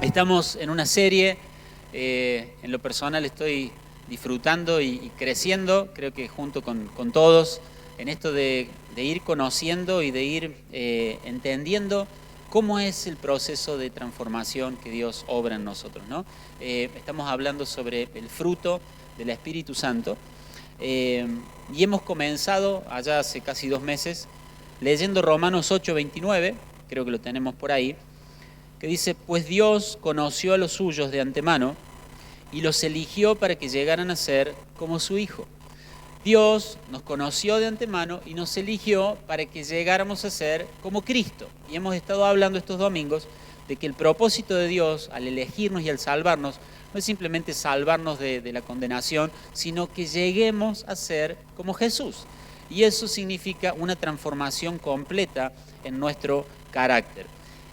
Estamos en una serie, en lo personal estoy disfrutando y creciendo, creo que junto con todos, en esto de ir conociendo y de ir entendiendo cómo es el proceso de transformación que Dios obra en nosotros, ¿no? Estamos hablando sobre el fruto del Espíritu Santo y hemos comenzado allá hace casi 2 meses leyendo Romanos 8:29, creo que lo tenemos por ahí, que dice: pues Dios conoció a los suyos de antemano y los eligió para que llegaran a ser como su Hijo. Dios nos conoció de antemano y nos eligió para que llegáramos a ser como Cristo. Y hemos estado hablando estos domingos de que el propósito de Dios al elegirnos y al salvarnos no es simplemente salvarnos de la condenación, sino que lleguemos a ser como Jesús. Y eso significa una transformación completa en nuestro carácter.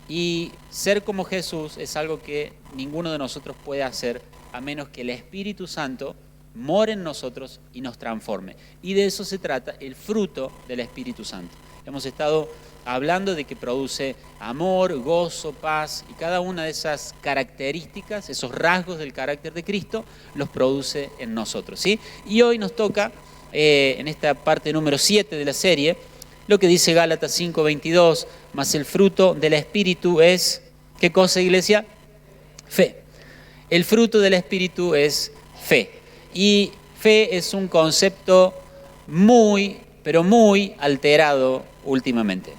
Y ser como Jesús es algo que ninguno de nosotros puede hacer a menos que el Espíritu Santo more en nosotros y nos transforme. Y de eso se trata el fruto del Espíritu Santo. Hemos estado hablando de que produce amor, gozo, paz, y cada una de esas características, esos rasgos del carácter de Cristo, los produce en nosotros, ¿sí? Y hoy nos toca, en esta parte número 7 de la serie, lo que dice Gálatas 5:22, mas el fruto del Espíritu es, ¿qué cosa, iglesia? Fe. El fruto del Espíritu es fe. Y fe es un concepto muy, pero muy alterado últimamente.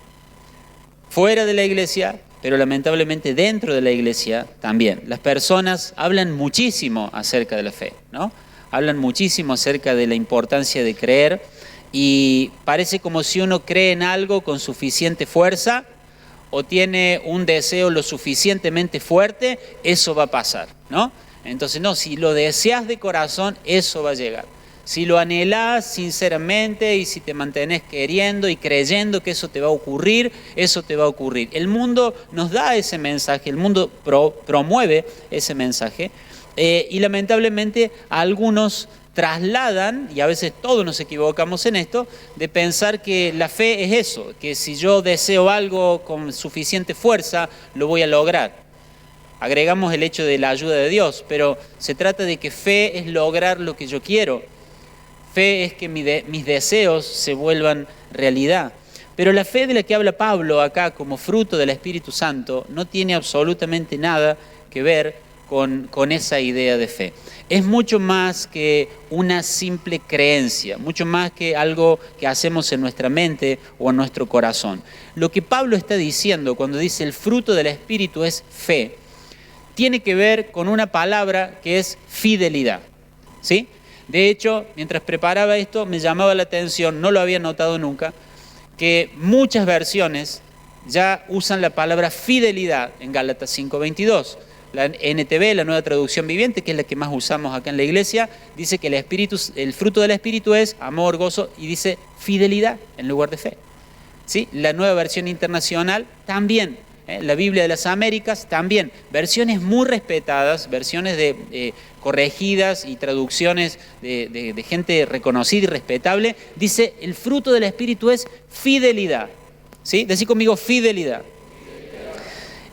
Fuera de la iglesia, pero lamentablemente dentro de la iglesia también. Las personas hablan muchísimo acerca de la fe, ¿no? Hablan muchísimo acerca de la importancia de creer y parece como si uno cree en algo con suficiente fuerza o tiene un deseo lo suficientemente fuerte, eso va a pasar, ¿no? Entonces, no, si lo deseas de corazón, eso va a llegar. Si lo anhelás sinceramente y si te mantenés queriendo y creyendo que eso te va a ocurrir, eso te va a ocurrir. El mundo nos da ese mensaje, el mundo promueve ese mensaje y lamentablemente algunos trasladan, y a veces todos nos equivocamos en esto, de pensar que la fe es eso, que si yo deseo algo con suficiente fuerza, lo voy a lograr. Agregamos el hecho de la ayuda de Dios, pero se trata de que fe es lograr lo que yo quiero. Fe es que mis deseos se vuelvan realidad. Pero la fe de la que habla Pablo acá como fruto del Espíritu Santo no tiene absolutamente nada que ver con esa idea de fe. Es mucho más que una simple creencia, mucho más que algo que hacemos en nuestra mente o en nuestro corazón. Lo que Pablo está diciendo cuando dice el fruto del Espíritu es fe, tiene que ver con una palabra que es fidelidad, ¿sí? De hecho, mientras preparaba esto, me llamaba la atención, no lo había notado nunca, que muchas versiones ya usan la palabra fidelidad en Gálatas 5:22. La NTV, la Nueva Traducción Viviente, que es la que más usamos acá en la iglesia, dice que el fruto del Espíritu es amor, gozo, y dice fidelidad en lugar de fe, ¿sí? La Nueva Versión Internacional también. La Biblia de las Américas también, versiones muy respetadas, versiones corregidas y traducciones de gente reconocida y respetable, dice el fruto del Espíritu es fidelidad, ¿sí? Decí conmigo fidelidad.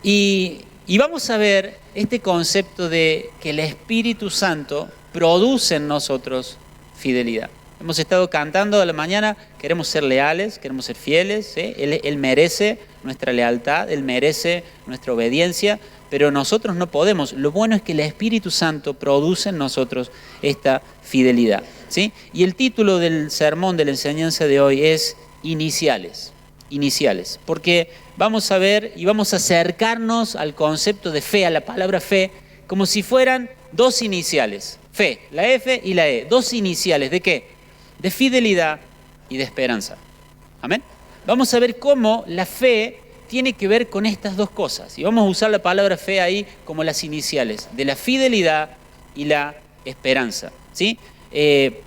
Y vamos a ver este concepto de que el Espíritu Santo produce en nosotros fidelidad. Hemos estado cantando a la mañana, queremos ser leales, queremos ser fieles, ¿sí? Él merece nuestra lealtad, Él merece nuestra obediencia, pero nosotros no podemos. Lo bueno es que el Espíritu Santo produce en nosotros esta fidelidad, ¿sí? Y el título del sermón, de la enseñanza de hoy es Iniciales, porque vamos a ver y vamos a acercarnos al concepto de fe, a la palabra fe, como si fueran 2 iniciales, fe, la F y la E, 2 iniciales, ¿de qué? De fidelidad y de esperanza. ¿Amén? Vamos a ver cómo la fe tiene que ver con estas 2 cosas. Y vamos a usar la palabra fe ahí como las iniciales, de la fidelidad y la esperanza, ¿sí?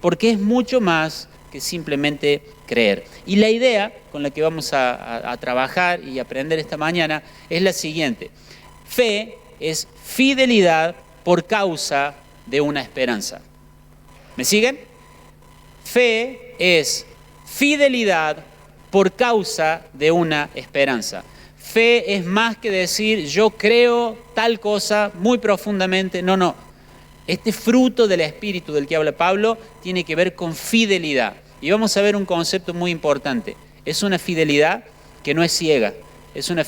Porque es mucho más que simplemente creer. Y la idea con la que vamos a trabajar y aprender esta mañana es la siguiente. Fe es fidelidad por causa de una esperanza. ¿Me siguen? Fe es fidelidad por causa de una esperanza. fe es más que decir yo creo tal cosa muy profundamente. No, no. Este fruto del Espíritu del que habla Pablo tiene que ver con fidelidad. Y vamos a ver un concepto muy importante. Es una fidelidad que no es ciega. Es una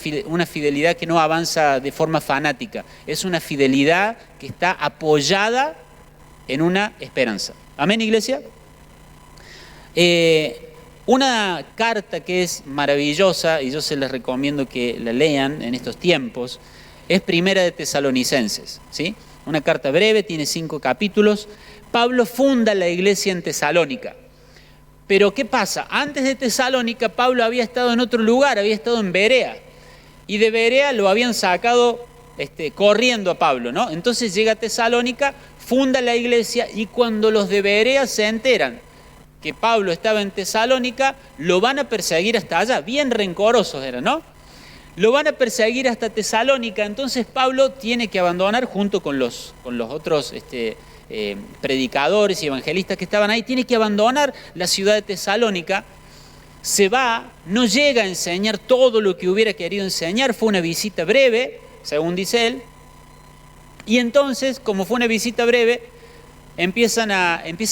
fidelidad que no avanza de forma fanática. Es una fidelidad que está apoyada en una esperanza. ¿Amén, iglesia? Una carta que es maravillosa, y yo se les recomiendo que la lean en estos tiempos, es Primera de Tesalonicenses, ¿sí? Una carta breve, tiene 5 capítulos. Pablo funda la iglesia en Tesalónica. Pero ¿qué pasa? Antes de Tesalónica, Pablo había estado en otro lugar, había estado en Berea. Y de Berea lo habían sacado corriendo a Pablo, ¿no? Entonces llega a Tesalónica, funda la iglesia, y cuando los de Berea se enteran que Pablo estaba en Tesalónica, lo van a perseguir hasta allá. Bien rencorosos eran, ¿no? Lo van a perseguir hasta Tesalónica. Entonces Pablo tiene que abandonar junto con los otros predicadores y evangelistas que estaban ahí, tiene que abandonar la ciudad de Tesalónica. Se va, no llega a enseñar todo lo que hubiera querido enseñar, fue una visita breve, según dice él. Y entonces, como fue una visita breve, empieza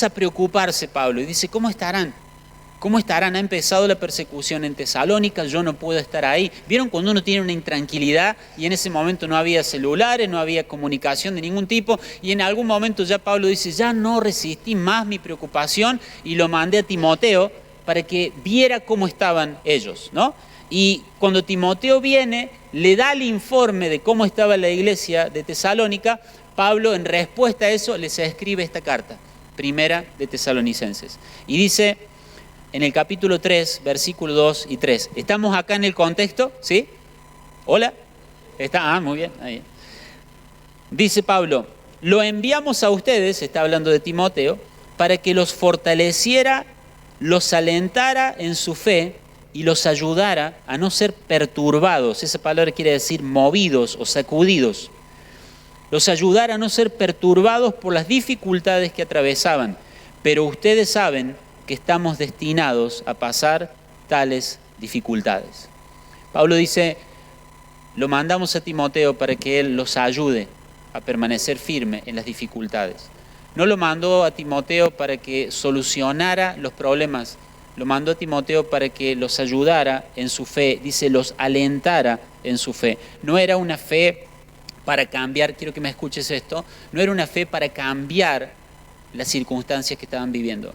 a preocuparse Pablo y dice, ¿cómo estarán? ¿Cómo estarán? Ha empezado la persecución en Tesalónica, yo no puedo estar ahí. ¿Vieron cuando uno tiene una intranquilidad y en ese momento no había celulares, no había comunicación de ningún tipo? Y en algún momento ya Pablo dice, ya no resistí más mi preocupación y lo mandé a Timoteo para que viera cómo estaban ellos, ¿no? Y cuando Timoteo viene, le da el informe de cómo estaba la iglesia de Tesalónica. Pablo, en respuesta a eso, les escribe esta carta, Primera de Tesalonicenses. Y dice en el capítulo 3, versículos 2 y 3. ¿Estamos acá en el contexto? ¿Sí? ¿Hola? ¿Está? Muy bien. Ahí. Dice Pablo, lo enviamos a ustedes, está hablando de Timoteo, para que los fortaleciera, los alentara en su fe y los ayudara a no ser perturbados. Esa palabra quiere decir movidos o sacudidos. Los ayudara a no ser perturbados por las dificultades que atravesaban. Pero ustedes saben que estamos destinados a pasar tales dificultades. Pablo dice, lo mandamos a Timoteo para que él los ayude a permanecer firme en las dificultades. No lo mandó a Timoteo para que solucionara los problemas, lo mandó a Timoteo para que los ayudara en su fe, dice, los alentara en su fe. No era una fe para cambiar, quiero que me escuches esto, no era una fe para cambiar las circunstancias que estaban viviendo.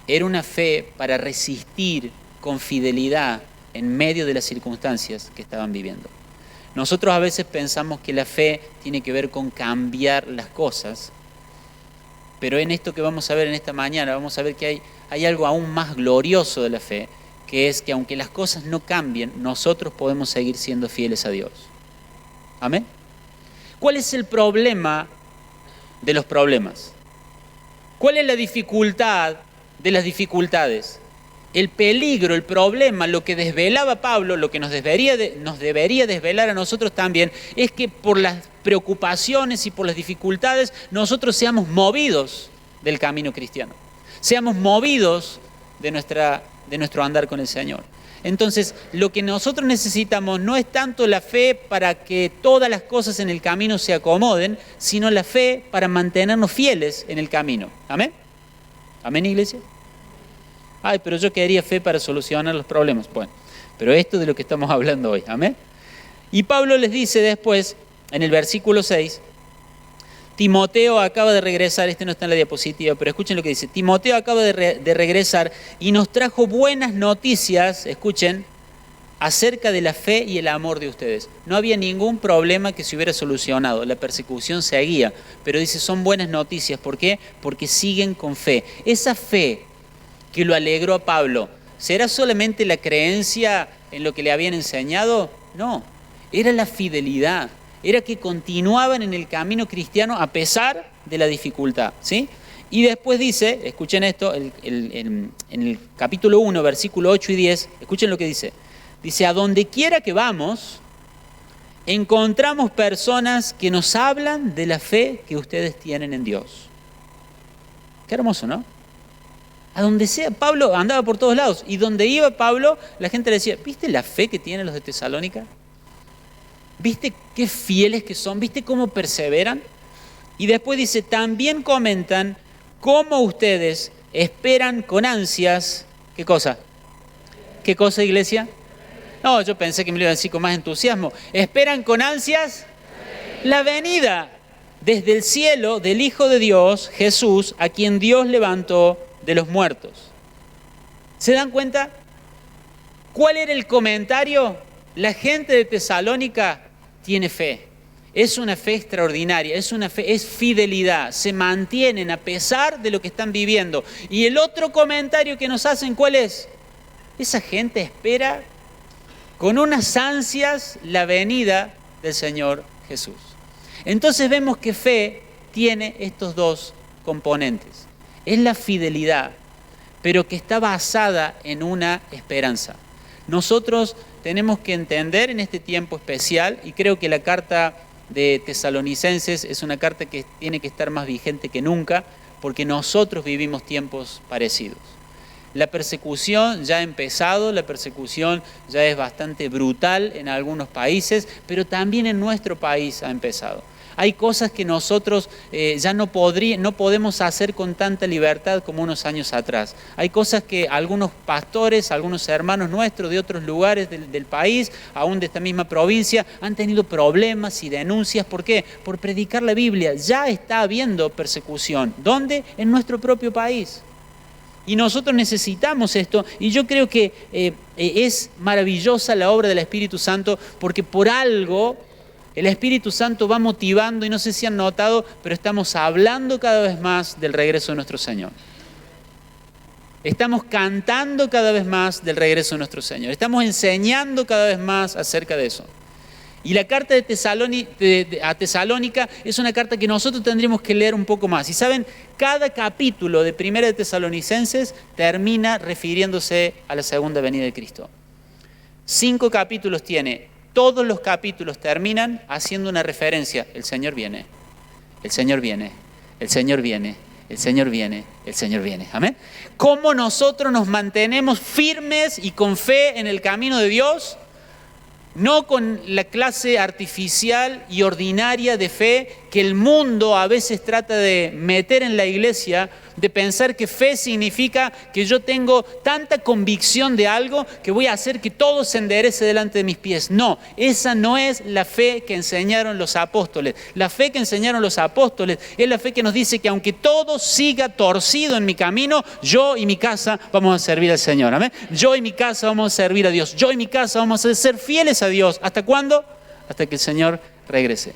Era una fe para resistir con fidelidad en medio de las circunstancias que estaban viviendo. Nosotros a veces pensamos que la fe tiene que ver con cambiar las cosas, pero en esto que vamos a ver en esta mañana, vamos a ver que hay algo aún más glorioso de la fe, que es que aunque las cosas no cambien, nosotros podemos seguir siendo fieles a Dios. ¿Amén? ¿Cuál es el problema de los problemas? ¿Cuál es la dificultad de las dificultades? El peligro, el problema, lo que desvelaba a Pablo, lo que nos debería desvelar a nosotros también, es que por las preocupaciones y por las dificultades nosotros seamos movidos del camino cristiano, seamos movidos de nuestro andar con el Señor. Entonces, lo que nosotros necesitamos no es tanto la fe para que todas las cosas en el camino se acomoden, sino la fe para mantenernos fieles en el camino. ¿Amén? ¿Amén, iglesia? Ay, pero yo quería fe para solucionar los problemas. Bueno, pero esto es de lo que estamos hablando hoy. ¿Amén? Y Pablo les dice después, en el versículo 6, Timoteo acaba de regresar, no está en la diapositiva, pero escuchen lo que dice. Timoteo acaba de regresar y nos trajo buenas noticias, escuchen, acerca de la fe y el amor de ustedes. No había ningún problema que se hubiera solucionado, la persecución seguía, pero dice, son buenas noticias. ¿Por qué? Porque siguen con fe. Esa fe que lo alegró a Pablo, ¿será solamente la creencia en lo que le habían enseñado? No, era la fidelidad. Era que continuaban en el camino cristiano a pesar de la dificultad, ¿sí? Y después dice, escuchen esto, en el capítulo 1, versículo 8 y 10, escuchen lo que dice. Dice, a donde quiera que vamos, encontramos personas que nos hablan de la fe que ustedes tienen en Dios. Qué hermoso, ¿no? A donde sea, Pablo andaba por todos lados, y donde iba Pablo, la gente le decía, ¿viste la fe que tienen los de Tesalónica? ¿Viste qué fieles que son? ¿Viste cómo perseveran? Y después dice, también comentan cómo ustedes esperan con ansias. ¿Qué cosa? ¿Qué cosa, iglesia? No, yo pensé que me lo iba a decir con más entusiasmo. Esperan con ansias la venida desde el cielo del Hijo de Dios, Jesús, a quien Dios levantó de los muertos. ¿Se dan cuenta? ¿Cuál era el comentario? La gente de Tesalónica tiene fe. Es una fe extraordinaria, es fidelidad. Se mantienen a pesar de lo que están viviendo. Y el otro comentario que nos hacen, ¿cuál es? Esa gente espera con unas ansias la venida del Señor Jesús. Entonces vemos que fe tiene estos dos componentes. Es la fidelidad, pero que está basada en una esperanza. Nosotros tenemos que entender en este tiempo especial, y creo que la carta de Tesalonicenses es una carta que tiene que estar más vigente que nunca, porque nosotros vivimos tiempos parecidos. La persecución ya ha empezado, la persecución ya es bastante brutal en algunos países, pero también en nuestro país ha empezado. Hay cosas que nosotros ya no podemos hacer con tanta libertad como unos años atrás. Hay cosas que algunos pastores, algunos hermanos nuestros de otros lugares del país, aún de esta misma provincia, han tenido problemas y denuncias. ¿Por qué? Por predicar la Biblia. Ya está habiendo persecución. ¿Dónde? En nuestro propio país. Y nosotros necesitamos esto, y yo creo que es maravillosa la obra del Espíritu Santo, porque por algo el Espíritu Santo va motivando, y no sé si han notado, pero estamos hablando cada vez más del regreso de nuestro Señor. Estamos cantando cada vez más del regreso de nuestro Señor. Estamos enseñando cada vez más acerca de eso. Y la carta a Tesalónica es una carta que nosotros tendríamos que leer un poco más. Y saben, cada capítulo de Primera de Tesalonicenses termina refiriéndose a la segunda venida de Cristo. 5 capítulos tiene. Todos los capítulos terminan haciendo una referencia. El Señor viene, el Señor viene, el Señor viene, el Señor viene, el Señor viene. Amén. ¿Cómo nosotros nos mantenemos firmes y con fe en el camino de Dios? No con la clase artificial y ordinaria de fe que el mundo a veces trata de meter en la iglesia, de pensar que fe significa que yo tengo tanta convicción de algo que voy a hacer que todo se enderece delante de mis pies. No, esa no es la fe que enseñaron los apóstoles. La fe que enseñaron los apóstoles es la fe que nos dice que aunque todo siga torcido en mi camino, yo y mi casa vamos a servir al Señor. ¿Amén? Yo y mi casa vamos a servir a Dios. Yo y mi casa vamos a ser fieles a Dios. ¿Hasta cuándo? Hasta que el Señor regrese.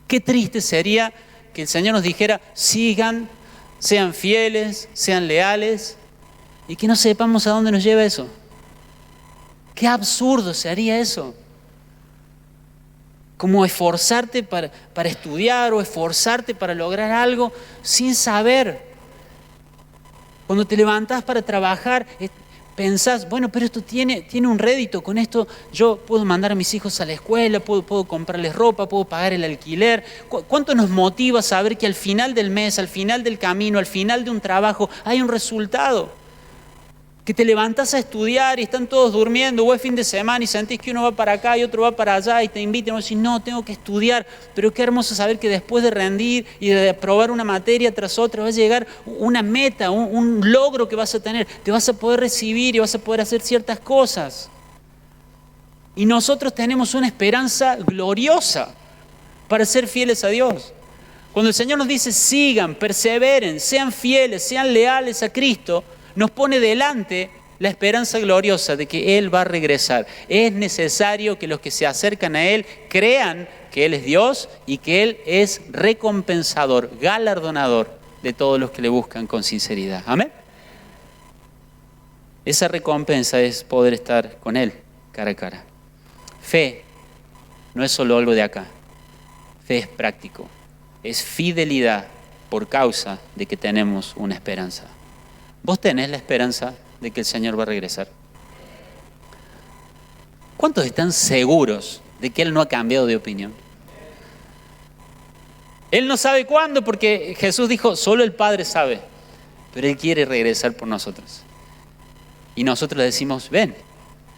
Qué triste sería que el Señor nos dijera, sigan, sean fieles, sean leales, y que no sepamos a dónde nos lleva eso. Qué absurdo sería eso. Como esforzarte para estudiar o esforzarte para lograr algo sin saber. Cuando te levantás para trabajar, pensás, bueno, pero esto tiene un rédito, con esto yo puedo mandar a mis hijos a la escuela, puedo comprarles ropa, puedo pagar el alquiler. ¿Cuánto nos motiva saber que al final del mes, al final del camino, al final de un trabajo, hay un resultado? Que te levantás a estudiar y están todos durmiendo, o es fin de semana y sentís que uno va para acá y otro va para allá y te invitan y vos decís, no, tengo que estudiar. Pero qué hermoso saber que después de rendir y de aprobar una materia tras otra va a llegar una meta, un logro que vas a tener. Te vas a poder recibir y vas a poder hacer ciertas cosas. Y nosotros tenemos una esperanza gloriosa para ser fieles a Dios. Cuando el Señor nos dice, sigan, perseveren, sean fieles, sean leales a Cristo, nos pone delante la esperanza gloriosa de que Él va a regresar. Es necesario que los que se acercan a Él crean que Él es Dios y que Él es recompensador, galardonador de todos los que le buscan con sinceridad. Amén. Esa recompensa es poder estar con Él cara a cara. Fe no es solo algo de acá. Fe es práctico. Es fidelidad por causa de que tenemos una esperanza. ¿Vos tenés la esperanza de que el Señor va a regresar? ¿Cuántos están seguros de que Él no ha cambiado de opinión? Él no sabe cuándo, porque Jesús dijo, solo el Padre sabe, pero Él quiere regresar por nosotros. Y nosotros le decimos, ven,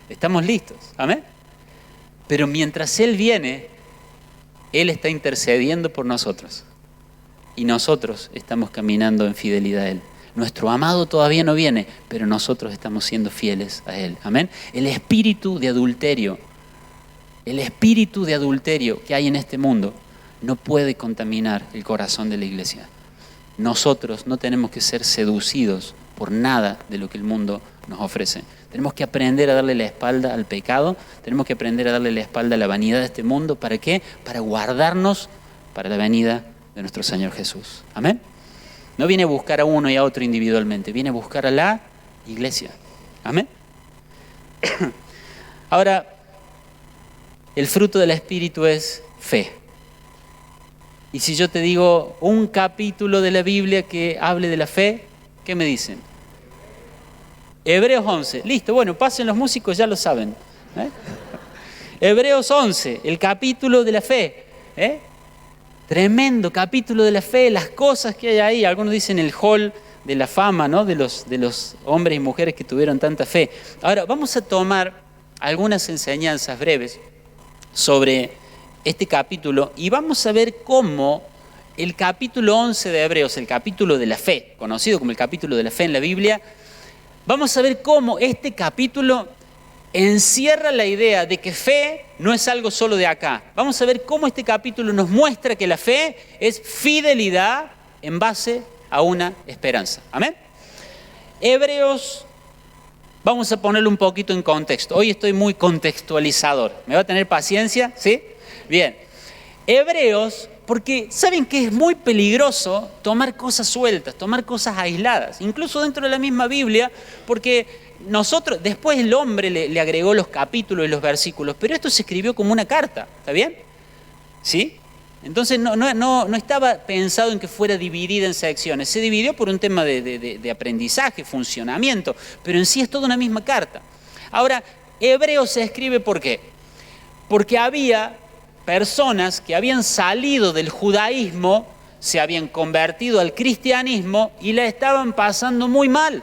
estamos listos. Amén. Pero mientras Él viene, Él está intercediendo por nosotros. Y nosotros estamos caminando en fidelidad a Él. Nuestro amado todavía no viene, pero nosotros estamos siendo fieles a Él. Amén. El espíritu de adulterio que hay en este mundo no puede contaminar el corazón de la iglesia. Nosotros no tenemos que ser seducidos por nada de lo que el mundo nos ofrece. Tenemos que aprender a darle la espalda al pecado, tenemos que aprender a darle la espalda a la vanidad de este mundo. ¿Para qué? Para guardarnos para la venida de nuestro Señor Jesús. Amén. No viene a buscar a uno y a otro individualmente, viene a buscar a la iglesia. Amén. Ahora, el fruto del Espíritu es fe. Y si yo te digo un capítulo de la Biblia que hable de la fe, ¿qué me dicen? Hebreos 11. Listo, bueno, pasen los músicos, ya lo saben. Hebreos 11, el capítulo de la fe. Tremendo capítulo de la fe, las cosas que hay ahí. Algunos dicen el hall de la fama, ¿no? de los hombres y mujeres que tuvieron tanta fe. Ahora, vamos a tomar algunas enseñanzas breves sobre este capítulo y vamos a ver cómo el capítulo 11 de Hebreos, el capítulo de la fe, conocido como el capítulo de la fe en la Biblia, vamos a ver cómo este capítulo encierra la idea de que fe no es algo solo de acá. Vamos a ver cómo este capítulo nos muestra que la fe es fidelidad en base a una esperanza. Amén. Hebreos, vamos a ponerlo un poquito en contexto. Hoy estoy muy contextualizador. ¿Me va a tener paciencia? ¿Sí? Bien. Hebreos, porque saben que es muy peligroso tomar cosas sueltas, tomar cosas aisladas, incluso dentro de la misma Biblia, porque nosotros, después el hombre le agregó los capítulos y los versículos, pero esto se escribió como una carta, ¿está bien? ¿Sí? Entonces no estaba pensado en que fuera dividida en secciones, se dividió por un tema de aprendizaje, funcionamiento, pero en sí es toda una misma carta. Ahora, Hebreos se escribe ¿por qué? Porque había personas que habían salido del judaísmo, se habían convertido al cristianismo y la estaban pasando muy mal,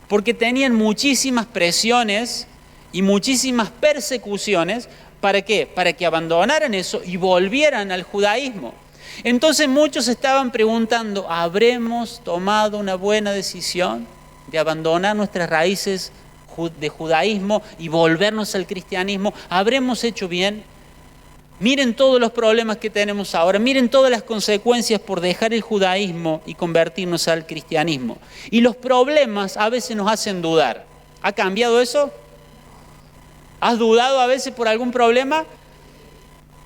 porque tenían muchísimas presiones y muchísimas persecuciones. ¿Para qué? Para que abandonaran eso y volvieran al judaísmo. Entonces muchos estaban preguntando, ¿habremos tomado una buena decisión de abandonar nuestras raíces de judaísmo y volvernos al cristianismo? ¿Habremos hecho bien? Miren todos los problemas que tenemos ahora, miren todas las consecuencias por dejar el judaísmo y convertirnos al cristianismo. Y los problemas a veces nos hacen dudar. ¿Ha cambiado eso? ¿Has dudado a veces por algún problema?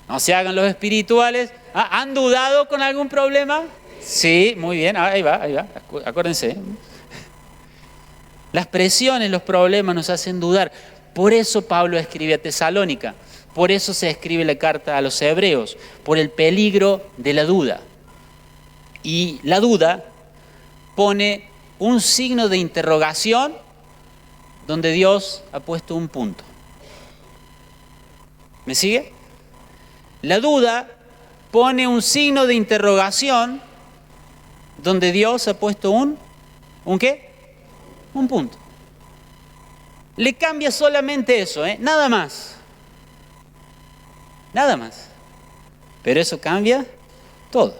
No se hagan los espirituales. ¿Han dudado con algún problema? Sí, muy bien, ahí va, acuérdense. Las presiones, los problemas nos hacen dudar. Por eso Pablo escribe a Tesalónica. Por eso se escribe la carta a los hebreos, por el peligro de la duda. Y la duda pone un signo de interrogación donde Dios ha puesto un punto. ¿Me sigue? La duda pone un signo de interrogación donde Dios ha puesto ¿un qué? Un punto. Le cambia solamente eso, nada más. Nada más. Pero eso cambia todo.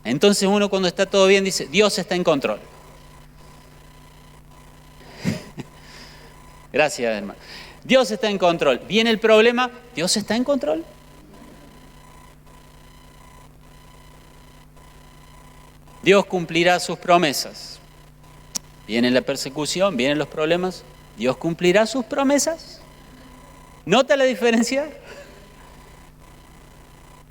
Entonces uno cuando está todo bien dice, Dios está en control. Gracias, hermano. Dios está en control. Viene el problema, Dios está en control. Dios cumplirá sus promesas. Viene la persecución, vienen los problemas, Dios cumplirá sus promesas. ¿Nota la diferencia?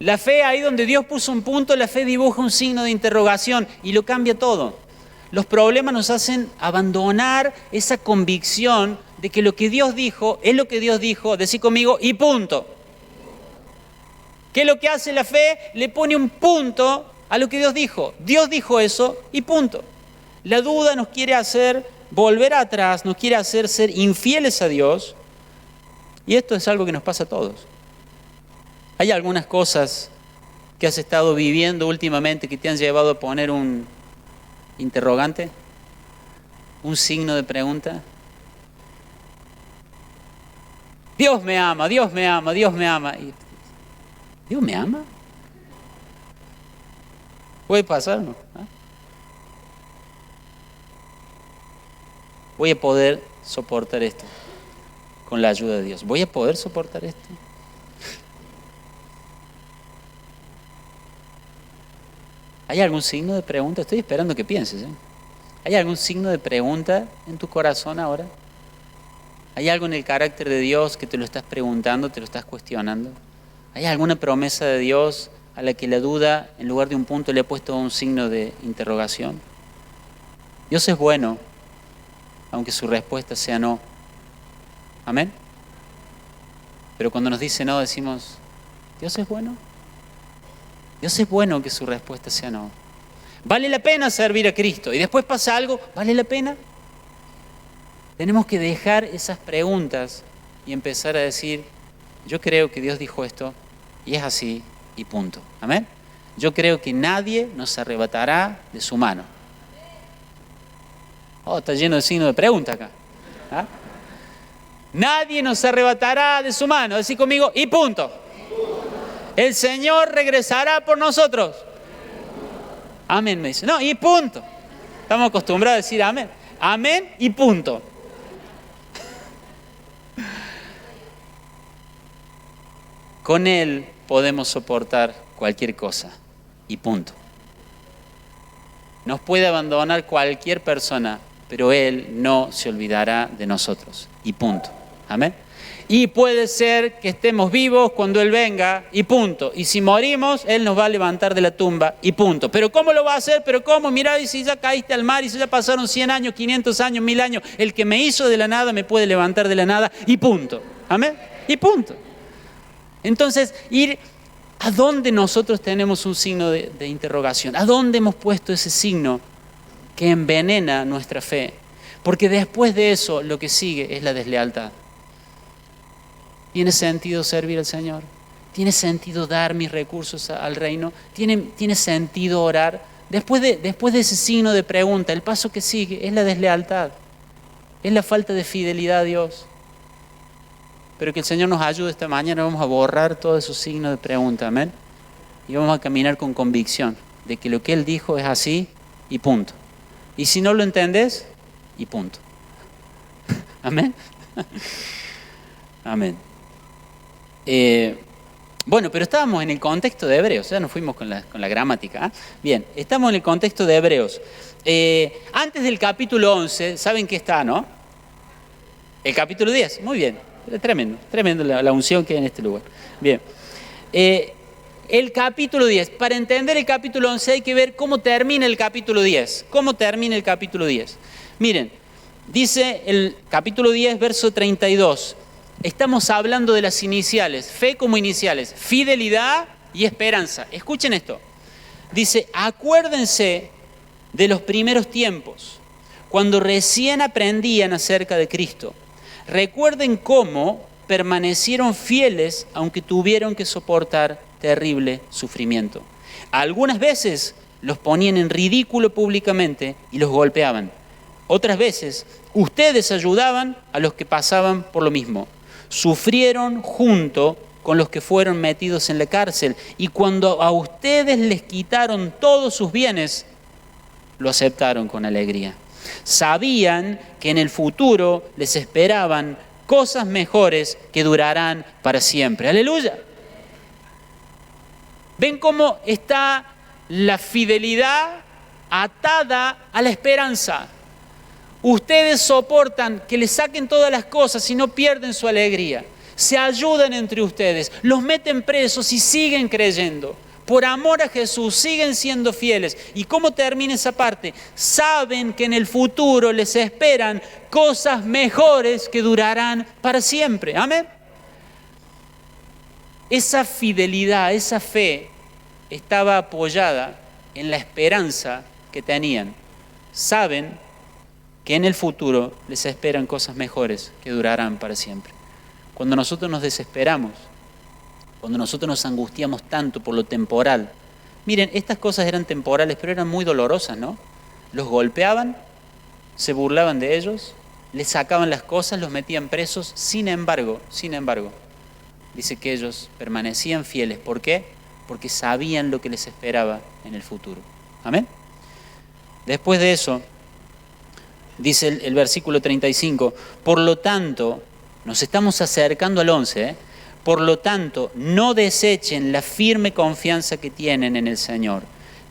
La fe, ahí donde Dios puso un punto, la fe dibuja un signo de interrogación y lo cambia todo. Los problemas nos hacen abandonar esa convicción de que lo que Dios dijo es lo que Dios dijo, decí conmigo, y punto. ¿Qué es lo que hace la fe? Le pone un punto a lo que Dios dijo. Dios dijo eso y punto. La duda nos quiere hacer volver atrás, nos quiere hacer ser infieles a Dios. Y esto es algo que nos pasa a todos. ¿Hay algunas cosas que has estado viviendo últimamente que te han llevado a poner un interrogante? ¿Un signo de pregunta? Dios me ama, Dios me ama, Dios me ama. ¿Dios me ama? ¿Puede pasar, no? ¿Ah? Voy a poder soportar esto con la ayuda de Dios. ¿Voy a poder soportar esto? ¿Hay algún signo de pregunta? Estoy esperando que pienses, ¿eh? ¿Hay algún signo de pregunta en tu corazón ahora? ¿Hay algo en el carácter de Dios que te lo estás preguntando, te lo estás cuestionando? ¿Hay alguna promesa de Dios a la que la duda, en lugar de un punto, le ha puesto un signo de interrogación? Dios es bueno, aunque su respuesta sea no. ¿Amén? Pero cuando nos dice no, decimos, ¿Dios es bueno? Dios es bueno aunque su respuesta sea no. ¿Vale la pena servir a Cristo? Y después pasa algo, ¿vale la pena? Tenemos que dejar esas preguntas y empezar a decir, yo creo que Dios dijo esto y es así y punto. ¿Amén? Yo creo que nadie nos arrebatará de su mano. Oh, está lleno de signos de pregunta acá. ¿Ah? Nadie nos arrebatará de su mano. Decí conmigo, y punto. El Señor regresará por nosotros. Amén, me dice. No, y punto. Estamos acostumbrados a decir amén. Amén y punto. Con Él podemos soportar cualquier cosa y punto. Nos puede abandonar cualquier persona, pero Él no se olvidará de nosotros y punto. Amén. Y puede ser que estemos vivos cuando Él venga y punto. Y si morimos, Él nos va a levantar de la tumba y punto. ¿Pero cómo lo va a hacer? ¿Pero cómo? Mirá, y si ya caíste al mar y si ya pasaron 100 años, 500 años, 1000 años, el que me hizo de la nada me puede levantar de la nada y punto. Amén. Y punto. Entonces, ir a dónde nosotros tenemos un signo de interrogación. ¿A dónde hemos puesto ese signo que envenena nuestra fe? Porque después de eso, lo que sigue es la deslealtad. ¿Tiene sentido servir al Señor? ¿Tiene sentido dar mis recursos al reino? ¿Tiene sentido orar? Después de ese signo de pregunta, el paso que sigue es la deslealtad. Es la falta de fidelidad a Dios. Pero que el Señor nos ayude esta mañana, vamos a borrar todos esos signos de pregunta, amén. Y vamos a caminar con convicción de que lo que Él dijo es así y punto. Y si no lo entendés, y punto. Amén. Amén. Bueno, pero estábamos en el contexto de Hebreos, ya nos fuimos con la gramática. ¿Eh? Bien, estamos en el contexto de Hebreos. Antes del capítulo 11, ¿saben qué está, no? El capítulo 10, muy bien, tremendo la unción que hay en este lugar. Bien, el capítulo 10, para entender el capítulo 11 hay que ver cómo termina el capítulo 10. ¿Cómo termina el capítulo 10? Miren, dice el capítulo 10, verso 32. Estamos hablando de las iniciales, fe como iniciales, fidelidad y esperanza. Escuchen esto. Dice, acuérdense de los primeros tiempos, cuando recién aprendían acerca de Cristo. Recuerden cómo permanecieron fieles aunque tuvieron que soportar terrible sufrimiento. Algunas veces los ponían en ridículo públicamente y los golpeaban. Otras veces ustedes ayudaban a los que pasaban por lo mismo. Sufrieron junto con los que fueron metidos en la cárcel y cuando a ustedes les quitaron todos sus bienes, lo aceptaron con alegría. Sabían que en el futuro les esperaban cosas mejores que durarán para siempre. ¡Aleluya! ¿Ven cómo está la fidelidad atada a la esperanza? Ustedes soportan que les saquen todas las cosas y no pierden su alegría. Se ayudan entre ustedes, los meten presos y siguen creyendo. Por amor a Jesús siguen siendo fieles. ¿Y cómo termina esa parte? Saben que en el futuro les esperan cosas mejores que durarán para siempre. Amén. Esa fidelidad, esa fe estaba apoyada en la esperanza que tenían. Saben que en el futuro les esperan cosas mejores que durarán para siempre. Cuando nosotros nos desesperamos, cuando nosotros nos angustiamos tanto por lo temporal, miren, estas cosas eran temporales, pero eran muy dolorosas, ¿no? Los golpeaban, se burlaban de ellos, les sacaban las cosas, los metían presos. Sin embargo, dice que ellos permanecían fieles. ¿Por qué? Porque sabían lo que les esperaba en el futuro. Amén. Después de eso, dice el versículo 35, por lo tanto, nos estamos acercando al 11, por lo tanto, no desechen la firme confianza que tienen en el Señor.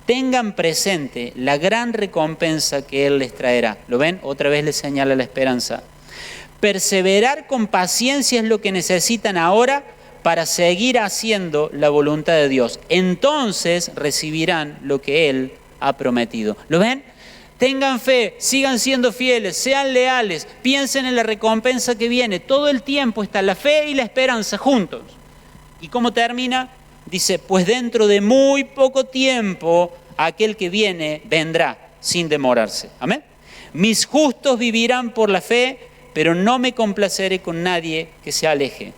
Tengan presente la gran recompensa que Él les traerá. ¿Lo ven? Otra vez les señala la esperanza. Perseverar con paciencia es lo que necesitan ahora para seguir haciendo la voluntad de Dios. Entonces recibirán lo que Él ha prometido. ¿Lo ven? Tengan fe, sigan siendo fieles, sean leales, piensen en la recompensa que viene. Todo el tiempo está la fe y la esperanza juntos. ¿Y cómo termina? Dice, pues dentro de muy poco tiempo aquel que viene vendrá sin demorarse. Amén. Mis justos vivirán por la fe, pero no me complaceré con nadie que se aleje.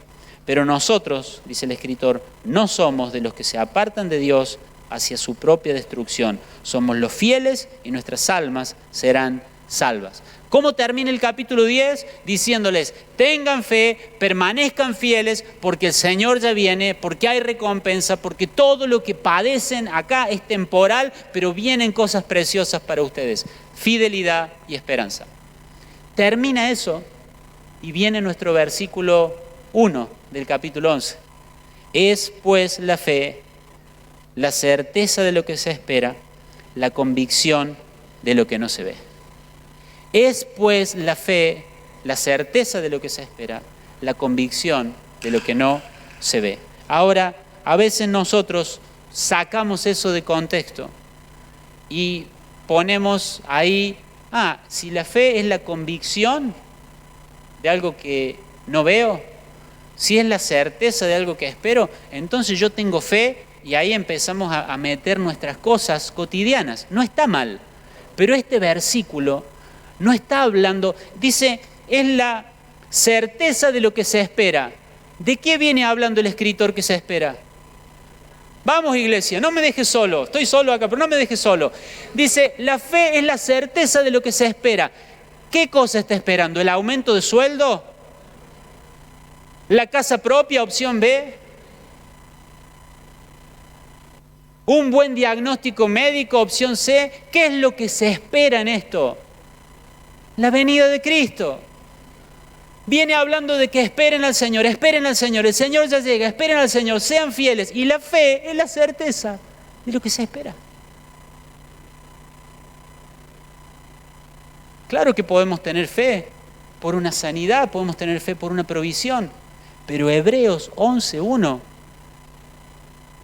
Pero nosotros, dice el escritor, no somos de los que se apartan de Dios hacia su propia destrucción. Somos los fieles y nuestras almas serán salvas. ¿Cómo termina el capítulo 10? Diciéndoles, tengan fe, permanezcan fieles, porque el Señor ya viene, porque hay recompensa, porque todo lo que padecen acá es temporal, pero vienen cosas preciosas para ustedes. Fidelidad y esperanza. Termina eso y viene nuestro versículo 1 del capítulo 11. Es pues la fe, la certeza de lo que se espera, la convicción de lo que no se ve. Es pues la fe, la certeza de lo que se espera, la convicción de lo que no se ve. Ahora, a veces nosotros sacamos eso de contexto y ponemos ahí, si la fe es la convicción de algo que no veo, si es la certeza de algo que espero, entonces yo tengo fe. Y ahí empezamos a meter nuestras cosas cotidianas. No está mal, pero este versículo no está hablando, dice, es la certeza de lo que se espera. ¿De qué viene hablando el escritor que se espera? Vamos, iglesia, no me dejes solo, estoy solo acá, pero no me dejes solo. Dice, la fe es la certeza de lo que se espera. ¿Qué cosa está esperando? ¿El aumento de sueldo? ¿La casa propia, opción B? ¿Un buen diagnóstico médico, opción C? ¿Qué es lo que se espera en esto? La venida de Cristo. Viene hablando de que esperen al Señor, el Señor ya llega, esperen al Señor, sean fieles. Y la fe es la certeza de lo que se espera. Claro que podemos tener fe por una sanidad, podemos tener fe por una provisión, pero Hebreos 11:1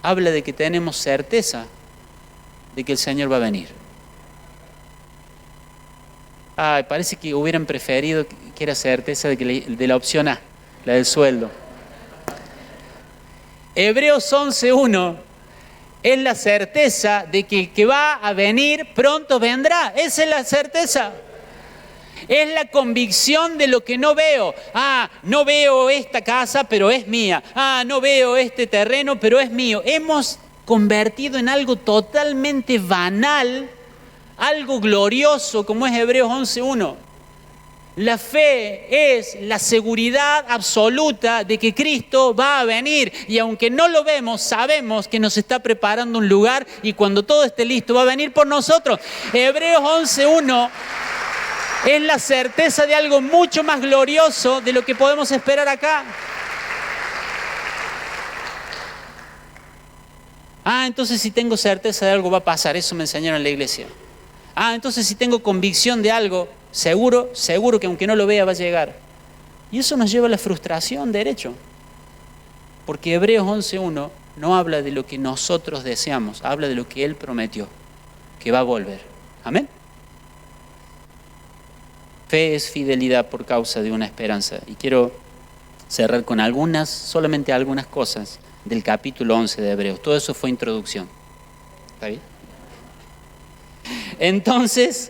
habla de que tenemos certeza de que el Señor va a venir. Parece que hubieran preferido que era certeza de la opción A, la del sueldo. Hebreos 11:1 es la certeza de que el que va a venir pronto vendrá. Esa es la certeza. Es la convicción de lo que no veo. No veo esta casa, pero es mía. No veo este terreno, pero es mío. Hemos convertido en algo totalmente banal, algo glorioso como es Hebreos 11:1. La fe es la seguridad absoluta de que Cristo va a venir. Y aunque no lo vemos, sabemos que nos está preparando un lugar y cuando todo esté listo va a venir por nosotros. Hebreos 11:1 es la certeza de algo mucho más glorioso de lo que podemos esperar acá. Entonces si tengo certeza de algo va a pasar, eso me enseñaron en la iglesia. Entonces si tengo convicción de algo, seguro que aunque no lo vea va a llegar. Y eso nos lleva a la frustración, derecho. Porque Hebreos 11:1 no habla de lo que nosotros deseamos, habla de lo que Él prometió, que va a volver. Amén. Fe es fidelidad por causa de una esperanza. Y quiero cerrar con solamente algunas cosas del capítulo 11 de Hebreos. Todo eso fue introducción. ¿Está bien? Entonces,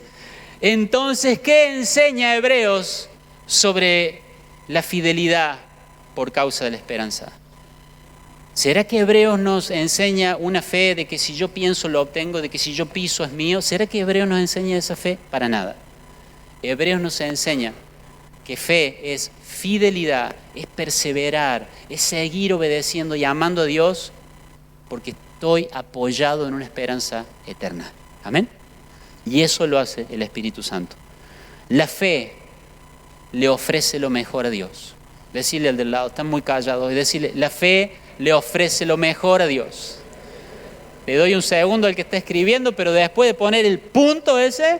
¿qué enseña Hebreos sobre la fidelidad por causa de la esperanza? ¿Será que Hebreos nos enseña una fe de que si yo pienso lo obtengo, de que si yo piso es mío? ¿Será que Hebreos nos enseña esa fe? Para nada. Hebreos nos enseña que fe es fidelidad, es perseverar, es seguir obedeciendo y amando a Dios porque estoy apoyado en una esperanza eterna. Amén. Y eso lo hace el Espíritu Santo. La fe le ofrece lo mejor a Dios. Decirle al del lado, están muy callados, y decirle, la fe le ofrece lo mejor a Dios. Le doy un segundo al que está escribiendo, pero después de poner el punto ese,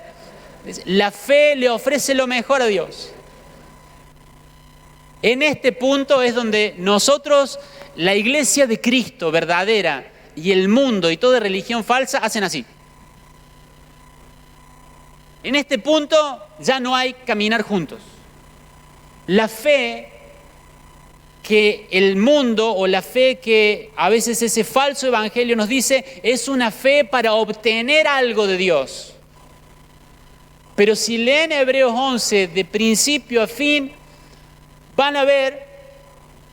la fe le ofrece lo mejor a Dios. En este punto es donde nosotros, la iglesia de Cristo verdadera y el mundo y toda religión falsa hacen así. En este punto ya no hay caminar juntos. La fe que el mundo o la fe que a veces ese falso evangelio nos dice es una fe para obtener algo de Dios. Pero si leen Hebreos 11 de principio a fin, van a ver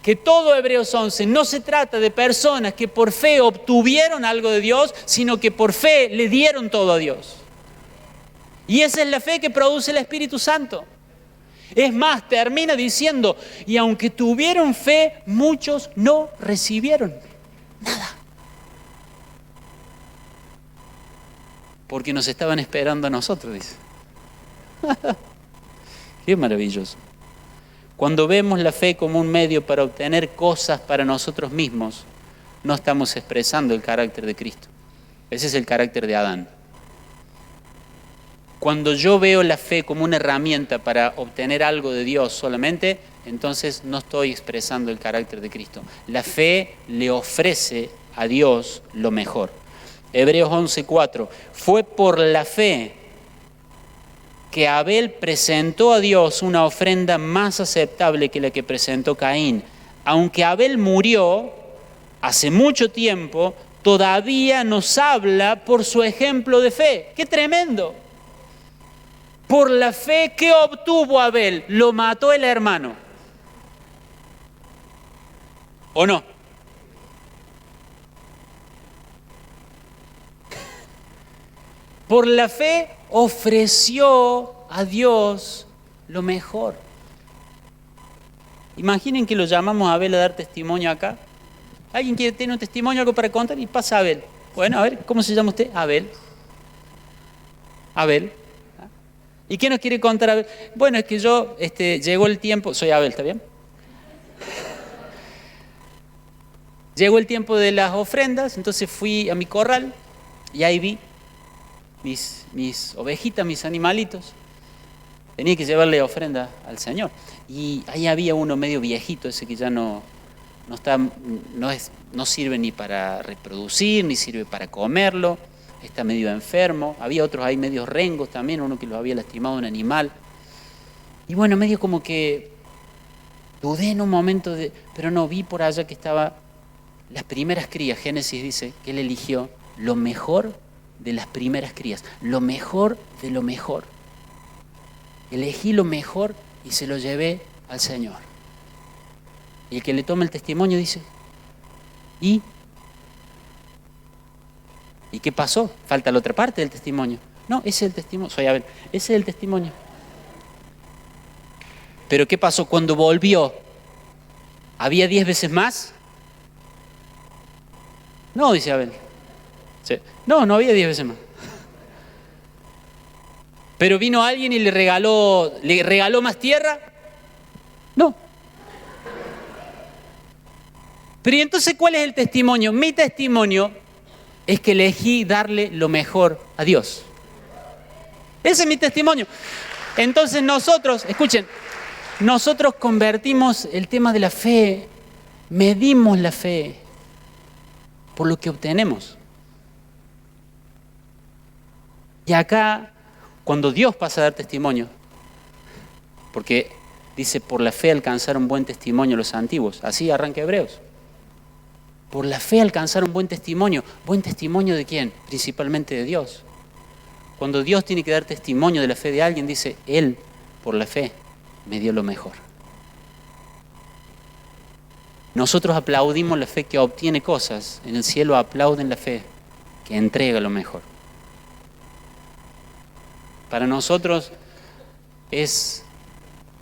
que todo Hebreos 11 no se trata de personas que por fe obtuvieron algo de Dios, sino que por fe le dieron todo a Dios. Y esa es la fe que produce el Espíritu Santo. Es más, termina diciendo, y aunque tuvieron fe, muchos no recibieron nada. Porque nos estaban esperando a nosotros, dice. Qué maravilloso. Cuando vemos la fe como un medio para obtener cosas para nosotros mismos, no estamos expresando el carácter de Cristo. Ese es el carácter de Adán. Cuando yo veo la fe como una herramienta para obtener algo de Dios solamente, entonces no estoy expresando el carácter de Cristo. La fe le ofrece a Dios lo mejor. Hebreos 11:4. Fue por la fe que Abel presentó a Dios una ofrenda más aceptable que la que presentó Caín. Aunque Abel murió hace mucho tiempo, todavía nos habla por su ejemplo de fe. ¡Qué tremendo! Por la fe que obtuvo Abel, lo mató el hermano. ¿O no? Por la fe ofreció a Dios lo mejor. Imaginen que lo llamamos a Abel a dar testimonio acá. ¿Alguien quiere tener un testimonio, algo para contar? Y pasa a Abel. Bueno, a ver, ¿cómo se llama usted? Abel. Abel. ¿Y qué nos quiere contar Abel? Bueno, es que yo, llegó el tiempo, soy Abel, ¿está bien? Llegó el tiempo de las ofrendas, entonces fui a mi corral y ahí vi mis ovejitas, mis animalitos. Tenía que llevarle ofrenda al Señor. Y ahí había uno medio viejito, ese que ya no sirve ni para reproducir, ni sirve para comerlo. Está medio enfermo. Había otros ahí medio rengos también, uno que los había lastimado un animal. Y bueno, medio como que dudé en un momento, pero no, vi por allá que estaba las primeras crías. Génesis dice que él eligió lo mejor de las primeras crías, lo mejor de lo mejor. Elegí lo mejor y se lo llevé al Señor. Y el que le toma el testimonio dice, ¿y qué pasó? Falta la otra parte del testimonio. No, ese es el testimonio. Soy Abel. Ese es el testimonio. Pero ¿qué pasó cuando volvió? ¿Había 10 veces más? No, dice Abel. Sí. No había 10 veces más. ¿Pero vino alguien y le regaló más tierra? No. Pero ¿y entonces cuál es el testimonio? Mi testimonio es que elegí darle lo mejor a Dios. Ese es mi testimonio. Entonces nosotros, escuchen, nosotros convertimos el tema de la fe, medimos la fe por lo que obtenemos. Y acá, cuando Dios pasa a dar testimonio, porque dice, por la fe alcanzaron buen testimonio los antiguos, así arranca Hebreos. Por la fe alcanzaron buen testimonio ¿de quién? Principalmente de Dios. Cuando Dios tiene que dar testimonio de la fe de alguien, dice, Él, por la fe, me dio lo mejor. Nosotros aplaudimos la fe que obtiene cosas, en el cielo aplauden la fe que entrega lo mejor. Para nosotros es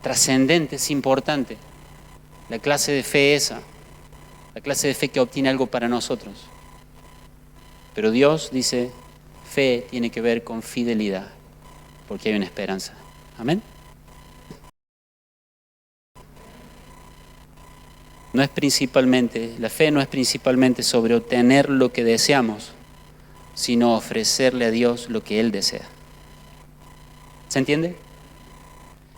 trascendente, es importante. La clase de fe esa, la clase de fe que obtiene algo para nosotros. Pero Dios dice, fe tiene que ver con fidelidad, porque hay una esperanza. Amén. No es principalmente, la fe no es principalmente sobre obtener lo que deseamos, sino ofrecerle a Dios lo que Él desea. ¿Se entiende?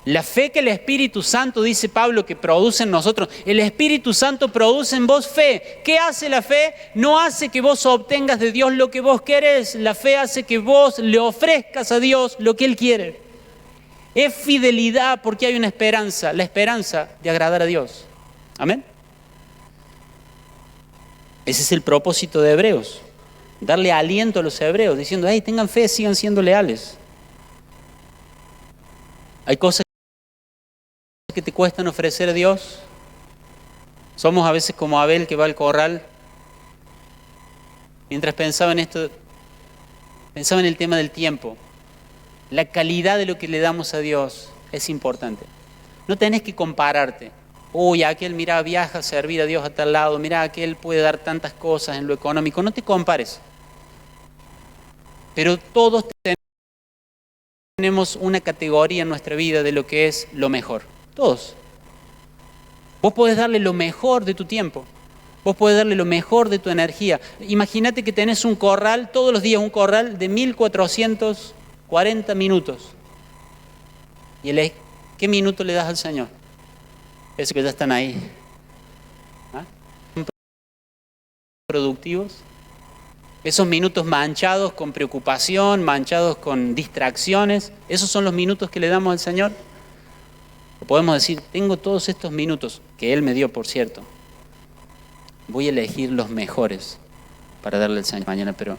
La fe que el Espíritu Santo, dice Pablo, que produce en nosotros, el Espíritu Santo produce en vos fe. ¿Qué hace la fe? No hace que vos obtengas de Dios lo que vos querés. La fe hace que vos le ofrezcas a Dios lo que Él quiere. Es fidelidad porque hay una esperanza, la esperanza de agradar a Dios. Amén. Ese es el propósito de Hebreos. Darle aliento a los hebreos, diciendo, hey, tengan fe, sigan siendo leales. Hay cosas que te cuestan ofrecer a Dios. Somos a veces como Abel que va al corral. Mientras pensaba en esto, pensaba en el tema del tiempo. La calidad de lo que le damos a Dios es importante. No tenés que compararte. Uy, aquel, mira, viaja a servir a Dios a tal lado. Mira, aquel puede dar tantas cosas en lo económico. No te compares. Pero todos tenemos una categoría en nuestra vida de lo que es lo mejor. Todos. Vos podés darle lo mejor de tu tiempo. Vos podés darle lo mejor de tu energía. Imagínate que tenés un corral, todos los días un corral de 1440 minutos. ¿Y qué minuto le das al Señor? Esos que ya están ahí. ¿Ah? ¿Productivos? Esos minutos manchados con preocupación, manchados con distracciones, ¿esos son los minutos que le damos al Señor? O podemos decir, tengo todos estos minutos, que Él me dio, por cierto. Voy a elegir los mejores para darle al Señor mañana, pero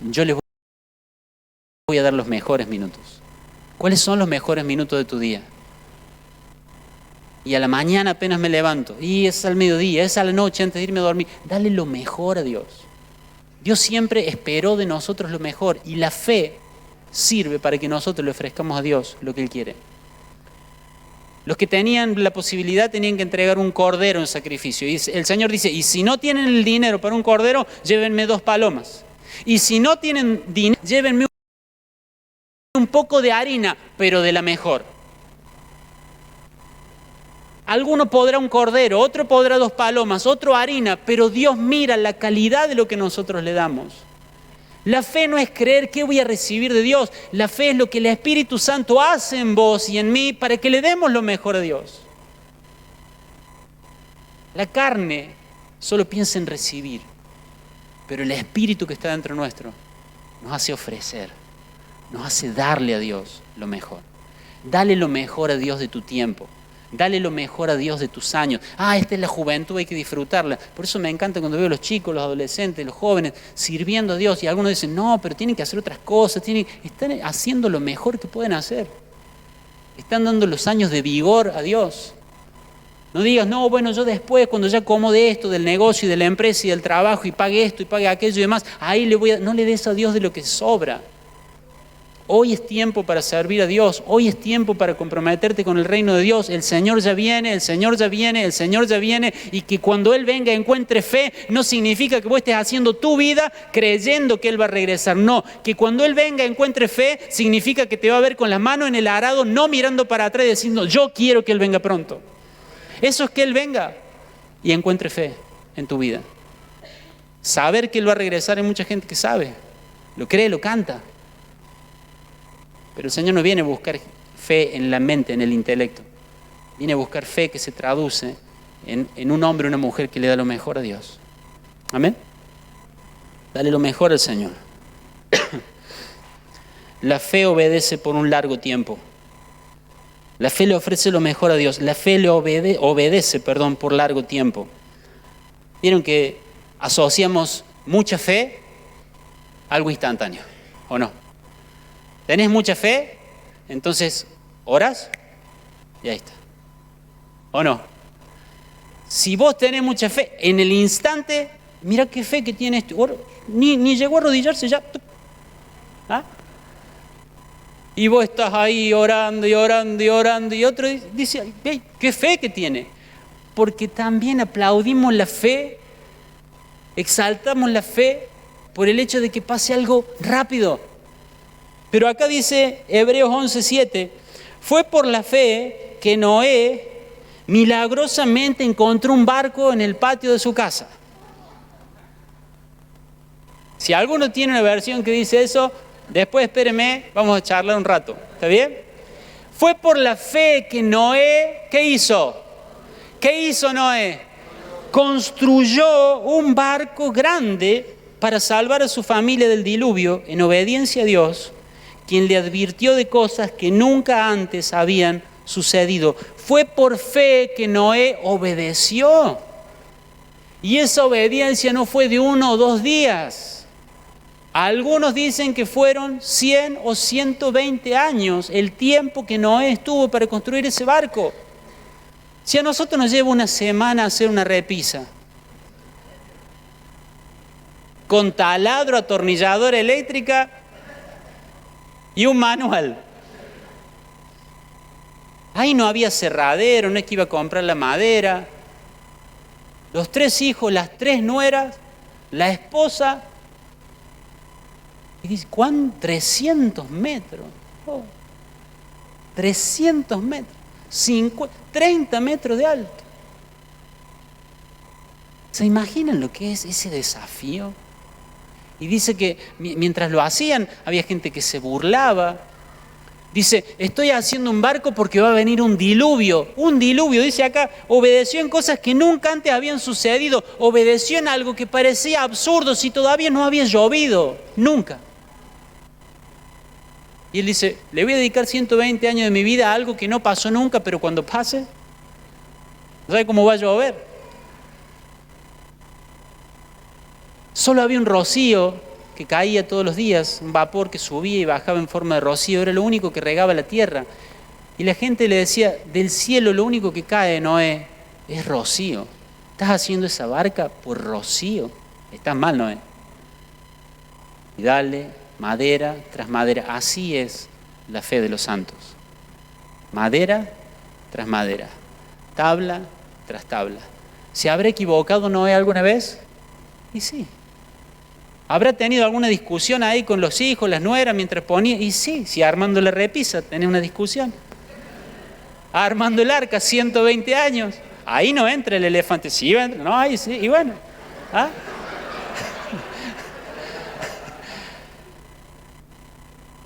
yo les voy a dar los mejores minutos. ¿Cuáles son los mejores minutos de tu día? Y a la mañana apenas me levanto, y es al mediodía, es a la noche antes de irme a dormir. Dale lo mejor a Dios. Dios siempre esperó de nosotros lo mejor y la fe sirve para que nosotros le ofrezcamos a Dios lo que Él quiere. Los que tenían la posibilidad tenían que entregar un cordero en sacrificio. Y el Señor dice, y si no tienen el dinero para un cordero, llévenme 2 palomas. Y si no tienen dinero, llévenme un poco de harina, pero de la mejor. Alguno podrá un cordero, otro podrá 2 palomas, otro harina, pero Dios mira la calidad de lo que nosotros le damos. La fe no es creer qué voy a recibir de Dios. La fe es lo que el Espíritu Santo hace en vos y en mí para que le demos lo mejor a Dios. La carne solo piensa en recibir, pero el Espíritu que está dentro nuestro nos hace ofrecer, nos hace darle a Dios lo mejor. Dale lo mejor a Dios de tu tiempo. Dale lo mejor a Dios de tus años. Esta es la juventud, hay que disfrutarla. Por eso me encanta cuando veo a los chicos, los adolescentes, los jóvenes sirviendo a Dios. Y algunos dicen, no, pero tienen que hacer otras cosas. Están haciendo lo mejor que pueden hacer. Están dando los años de vigor a Dios. No digas, no, bueno, yo después, cuando ya como de esto, del negocio y de la empresa y del trabajo y pague esto y pague aquello y demás, ahí no le des a Dios de lo que sobra. Hoy es tiempo para servir a Dios, hoy es tiempo para comprometerte con el reino de Dios. El Señor ya viene, el Señor ya viene, el Señor ya viene, y que cuando Él venga encuentre fe, no significa que vos estés haciendo tu vida creyendo que Él va a regresar. No, que cuando Él venga encuentre fe, significa que te va a ver con las manos en el arado, no mirando para atrás y diciendo, yo quiero que Él venga pronto. Eso es que Él venga y encuentre fe en tu vida. Saber que Él va a regresar, hay mucha gente que sabe, lo cree, lo canta. Pero el Señor no viene a buscar fe en la mente, en el intelecto. Viene a buscar fe que se traduce en un hombre o una mujer que le da lo mejor a Dios. ¿Amén? Dale lo mejor al Señor. La fe obedece por un largo tiempo. La fe le ofrece lo mejor a Dios. La fe le obedece por largo tiempo. Vieron que asociamos mucha fe a algo instantáneo, ¿o no? ¿Tenés mucha fe? Entonces, ¿orás? Y ahí está. ¿O no? Si vos tenés mucha fe, en el instante, mira qué fe que tiene este. Ni llegó a arrodillarse ya. ¿Ah? Y vos estás ahí orando y orando y orando, y otro dice, hey, qué fe que tiene. Porque también aplaudimos la fe, exaltamos la fe por el hecho de que pase algo rápido. Pero acá dice Hebreos 11:7, fue por la fe que Noé milagrosamente encontró un barco en el patio de su casa. Si alguno tiene una versión que dice eso, después espéreme, vamos a charlar un rato. ¿Está bien? Fue por la fe que Noé, ¿qué hizo? ¿Qué hizo Noé? Construyó un barco grande para salvar a su familia del diluvio en obediencia a Dios, quien le advirtió de cosas que nunca antes habían sucedido. Fue por fe que Noé obedeció. Y esa obediencia no fue de 1 o 2 días. Algunos dicen que fueron 100 o 120 años el tiempo que Noé estuvo para construir ese barco. Si a nosotros nos lleva una semana hacer una repisa, con taladro, atornilladora eléctrica y un manual. Ahí no había cerradero, no es que iba a comprar la madera. Los 3 hijos, las 3 nueras, la esposa. Y dice, ¿cuánto? 300 metros. Oh, 300 metros. 30 metros de alto. ¿Se imaginan lo que es ese desafío? Y dice que mientras lo hacían, había gente que se burlaba. Dice, estoy haciendo un barco porque va a venir un diluvio. Un diluvio, dice acá, obedeció en cosas que nunca antes habían sucedido. Obedeció en algo que parecía absurdo si todavía no había llovido. Nunca. Y él dice, le voy a dedicar 120 años de mi vida a algo que no pasó nunca, pero cuando pase, ¿sabe cómo va a llover? Solo había un rocío que caía todos los días, un vapor que subía y bajaba en forma de rocío, era lo único que regaba la tierra. Y la gente le decía, del cielo lo único que cae, Noé, es rocío. Estás haciendo esa barca por rocío. Estás mal, Noé. Y dale madera tras madera. Así es la fe de los santos. Madera tras madera. Tabla tras tabla. ¿Se habrá equivocado Noé alguna vez? Y sí. ¿Habrá tenido alguna discusión ahí con los hijos, las nueras, mientras ponía? Y sí, si armando la repisa tenía una discusión. Armando el arca, 120 años. Ahí no entra el elefante. Sí, entra. No, ahí sí. Y bueno. ¿Ah?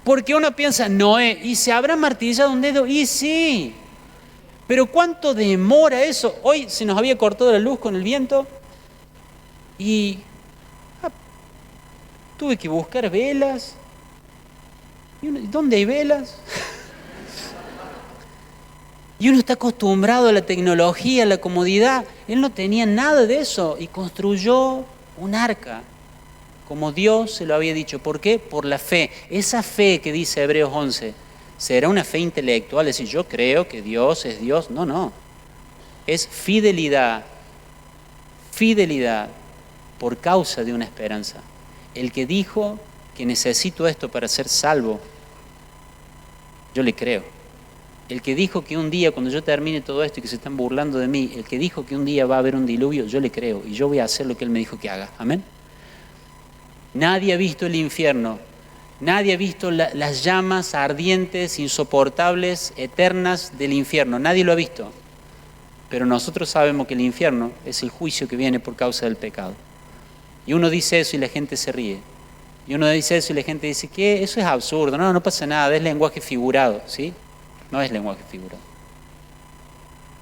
Porque uno piensa, Noé, ¿y se habrá martillado un dedo? Y sí. Pero ¿cuánto demora eso? Hoy se nos había cortado la luz con el viento y tuve que buscar velas. ¿Dónde hay velas? Y uno está acostumbrado a la tecnología, a la comodidad. Él no tenía nada de eso y construyó un arca, como Dios se lo había dicho. ¿Por qué? Por la fe. Esa fe que dice Hebreos 11, ¿será una fe intelectual? Es decir, yo creo que Dios es Dios. No, no. Es fidelidad. Fidelidad por causa de una esperanza. El que dijo que necesito esto para ser salvo, yo le creo. El que dijo que un día, cuando yo termine todo esto y que se están burlando de mí, el que dijo que un día va a haber un diluvio, yo le creo y yo voy a hacer lo que Él me dijo que haga. Amén. Nadie ha visto el infierno, nadie ha visto las llamas ardientes, insoportables, eternas del infierno. Nadie lo ha visto. Pero nosotros sabemos que el infierno es el juicio que viene por causa del pecado. Y uno dice eso y la gente se ríe. Y uno dice eso y la gente dice, ¿qué? Eso es absurdo. No, no pasa nada, es lenguaje figurado, ¿sí? No es lenguaje figurado.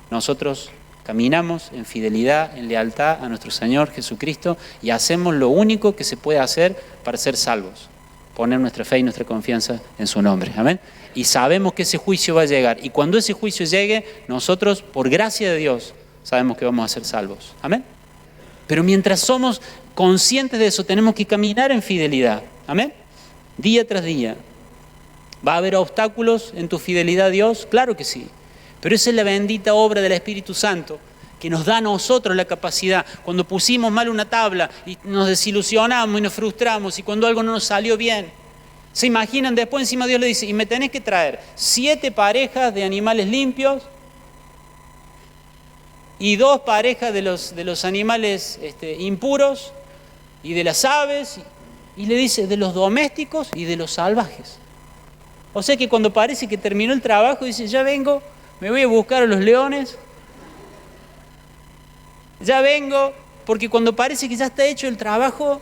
Nosotros caminamos en fidelidad, en lealtad a nuestro Señor Jesucristo y hacemos lo único que se puede hacer para ser salvos. Poner nuestra fe y nuestra confianza en su nombre. Amén. Y sabemos que ese juicio va a llegar. Y cuando ese juicio llegue, nosotros, por gracia de Dios, sabemos que vamos a ser salvos. Amén. Pero mientras somos conscientes de eso, tenemos que caminar en fidelidad. Amén. Día tras día. ¿Va a haber obstáculos en tu fidelidad a Dios? Claro que sí. Pero esa es la bendita obra del Espíritu Santo que nos da a nosotros la capacidad. Cuando pusimos mal una tabla y nos desilusionamos y nos frustramos y cuando algo no nos salió bien, ¿Se imaginan? Después encima Dios le dice, y me tenés que traer 7 parejas de animales limpios y 2 parejas de los animales impuros y de las aves, y le dice de los domésticos y de los salvajes. O sea que cuando parece que terminó el trabajo, dice, ya vengo, me voy a buscar a los leones, ya vengo, porque cuando parece que ya está hecho el trabajo,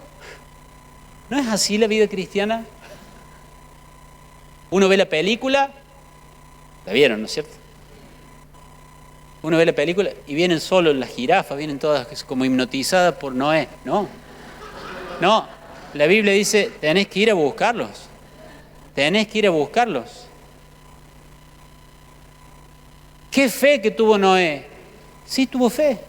¿no es así la vida cristiana? Uno ve la película, la vieron, ¿no es cierto? Uno ve la película y vienen solo las jirafas, vienen todas como hipnotizadas por Noé. No, la Biblia dice, tenés que ir a buscarlos. Tenés que ir a buscarlos. ¿Qué fe que tuvo Noé? Sí, tuvo fe.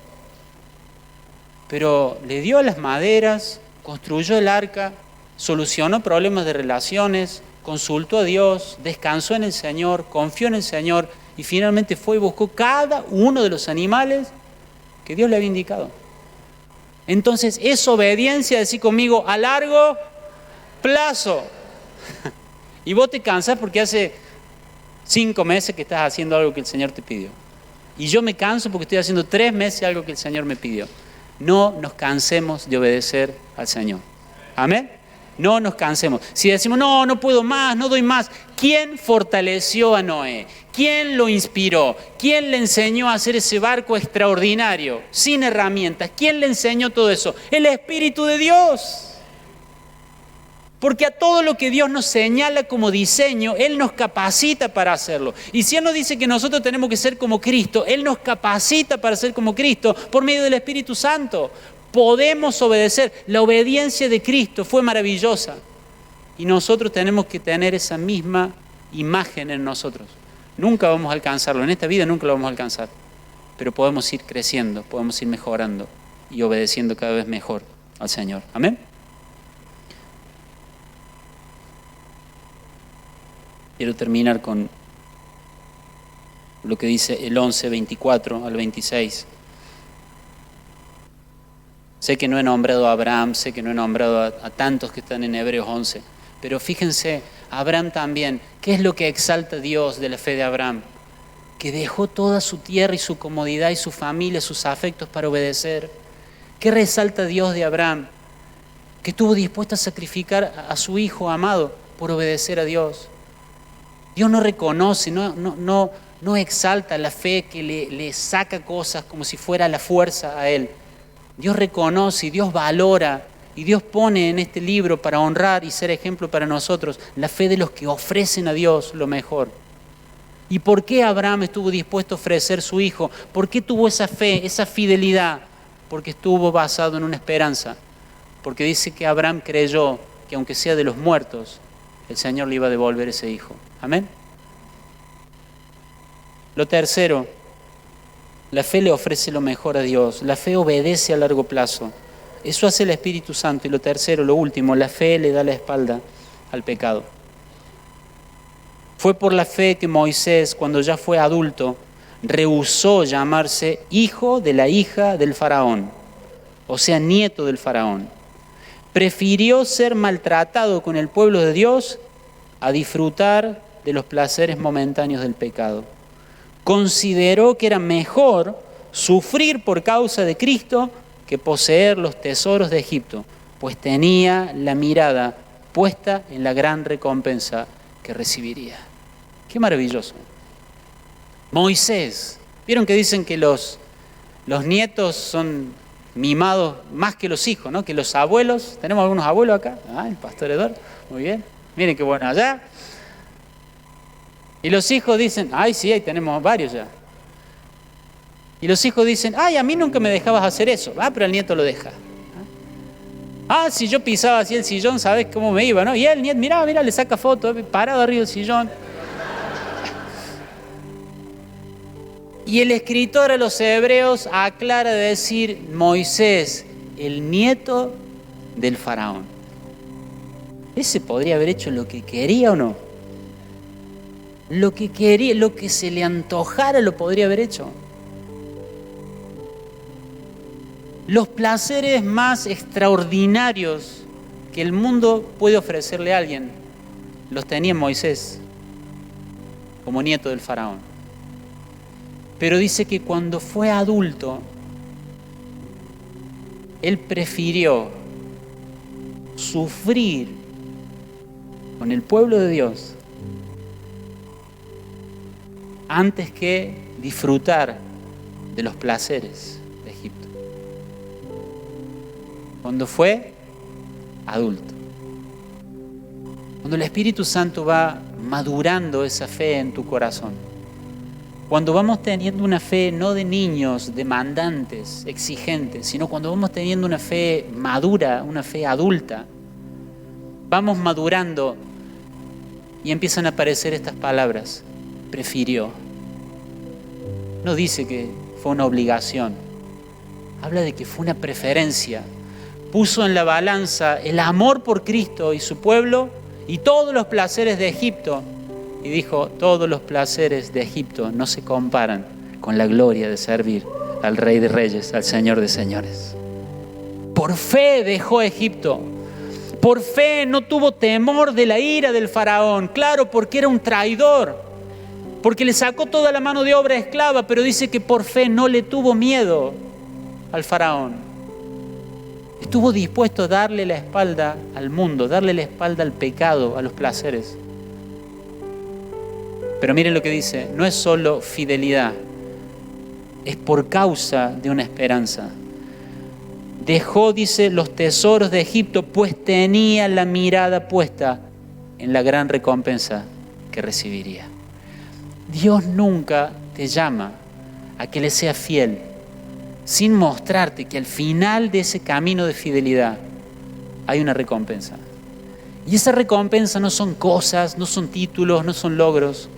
Pero le dio las maderas, construyó el arca, solucionó problemas de relaciones, consultó a Dios, descansó en el Señor, confió en el Señor y finalmente fue y buscó cada uno de los animales que Dios le había indicado. Entonces es obediencia, decir conmigo, a largo plazo. Y vos te cansás porque hace 5 meses que estás haciendo algo que el Señor te pidió. Y yo me canso porque estoy haciendo 3 meses algo que el Señor me pidió. No nos cansemos de obedecer al Señor. Amén. No nos cansemos. Si decimos, no puedo más, no doy más. ¿Quién fortaleció a Noé? ¿Quién lo inspiró? ¿Quién le enseñó a hacer ese barco extraordinario, sin herramientas? ¿Quién le enseñó todo eso? El Espíritu de Dios. Porque a todo lo que Dios nos señala como diseño, Él nos capacita para hacerlo. Y si Él nos dice que nosotros tenemos que ser como Cristo, Él nos capacita para ser como Cristo por medio del Espíritu Santo. Podemos obedecer. La obediencia de Cristo fue maravillosa. Y nosotros tenemos que tener esa misma imagen en nosotros. Nunca vamos a alcanzarlo. En esta vida nunca lo vamos a alcanzar. Pero podemos ir creciendo, podemos ir mejorando y obedeciendo cada vez mejor al Señor. Amén. Quiero terminar con lo que dice el 11, 24 al 26. Sé que no he nombrado a Abraham, sé que no he nombrado a tantos que están en Hebreos 11, pero fíjense, Abraham también, ¿qué es lo que exalta a Dios de la fe de Abraham? Que dejó toda su tierra y su comodidad y su familia, sus afectos para obedecer. ¿Qué resalta Dios de Abraham? Que estuvo dispuesto a sacrificar a su hijo amado por obedecer a Dios. Dios no reconoce, no exalta la fe que le saca cosas como si fuera la fuerza a él. Dios reconoce y Dios valora y Dios pone en este libro para honrar y ser ejemplo para nosotros la fe de los que ofrecen a Dios lo mejor. ¿Y por qué Abraham estuvo dispuesto a ofrecer su hijo? ¿Por qué tuvo esa fe, esa fidelidad? Porque estuvo basado en una esperanza. Porque dice que Abraham creyó que aunque sea de los muertos, el Señor le iba a devolver ese hijo. Amén. Lo tercero, la fe le ofrece lo mejor a Dios. La fe obedece a largo plazo. Eso hace el Espíritu Santo. Y lo tercero, lo último, la fe le da la espalda al pecado. Fue por la fe que Moisés, cuando ya fue adulto, rehusó llamarse hijo de la hija del faraón, o sea, nieto del faraón. Prefirió ser maltratado con el pueblo de Dios a disfrutar de los placeres momentáneos del pecado. Consideró que era mejor sufrir por causa de Cristo que poseer los tesoros de Egipto, pues tenía la mirada puesta en la gran recompensa que recibiría. Qué maravilloso. Moisés, ¿vieron que dicen que los nietos son mimados más que los hijos, ¿no? Que los abuelos, ¿tenemos algunos abuelos acá? El pastor Eduardo, muy bien, miren qué bueno allá. Y los hijos dicen, sí, ahí tenemos varios ya. Y los hijos dicen, a mí nunca me dejabas hacer eso. Pero el nieto lo deja. Si yo pisaba así el sillón, ¿sabes cómo me iba, no? Y el nieto, mirá, le saca foto, parado arriba del sillón. Y el escritor a los hebreos aclara de decir, Moisés, el nieto del faraón. Ese podría haber hecho lo que quería o no. Lo que quería, lo que se le antojara lo podría haber hecho. Los placeres más extraordinarios que el mundo puede ofrecerle a alguien los tenía Moisés como nieto del faraón. Pero dice que cuando fue adulto, él prefirió sufrir con el pueblo de Dios antes que disfrutar de los placeres de Egipto. Cuando fue adulto. Cuando el Espíritu Santo va madurando esa fe en tu corazón. Cuando vamos teniendo una fe no de niños, demandantes, exigentes, sino cuando vamos teniendo una fe madura, una fe adulta, vamos madurando y empiezan a aparecer estas palabras. Prefirió. No dice que fue una obligación. Habla de que fue una preferencia. Puso en la balanza el amor por Cristo y su pueblo y todos los placeres de Egipto. Y dijo, todos los placeres de Egipto no se comparan con la gloria de servir al Rey de Reyes, al Señor de Señores. Por fe dejó Egipto. Por fe no tuvo temor de la ira del faraón. Claro, porque era un traidor. Porque le sacó toda la mano de obra esclava, pero dice que por fe no le tuvo miedo al faraón. Estuvo dispuesto a darle la espalda al mundo, darle la espalda al pecado, a los placeres. Pero miren lo que dice, no es solo fidelidad, es por causa de una esperanza. Dejó, dice, los tesoros de Egipto, pues tenía la mirada puesta en la gran recompensa que recibiría. Dios nunca te llama a que le seas fiel, sin mostrarte que al final de ese camino de fidelidad hay una recompensa. Y esa recompensa no son cosas, no son títulos, no son logros.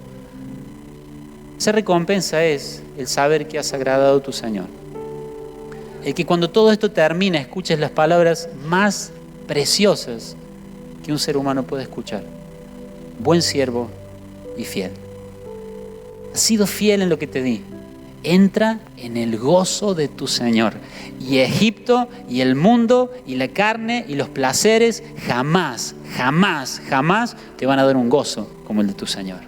Esa recompensa es el saber que has agradado a tu Señor. El que cuando todo esto termina escuches las palabras más preciosas que un ser humano puede escuchar. Buen siervo y fiel. Has sido fiel en lo que te di. Entra en el gozo de tu Señor. Y Egipto y el mundo y la carne y los placeres jamás, jamás, jamás te van a dar un gozo como el de tu Señor.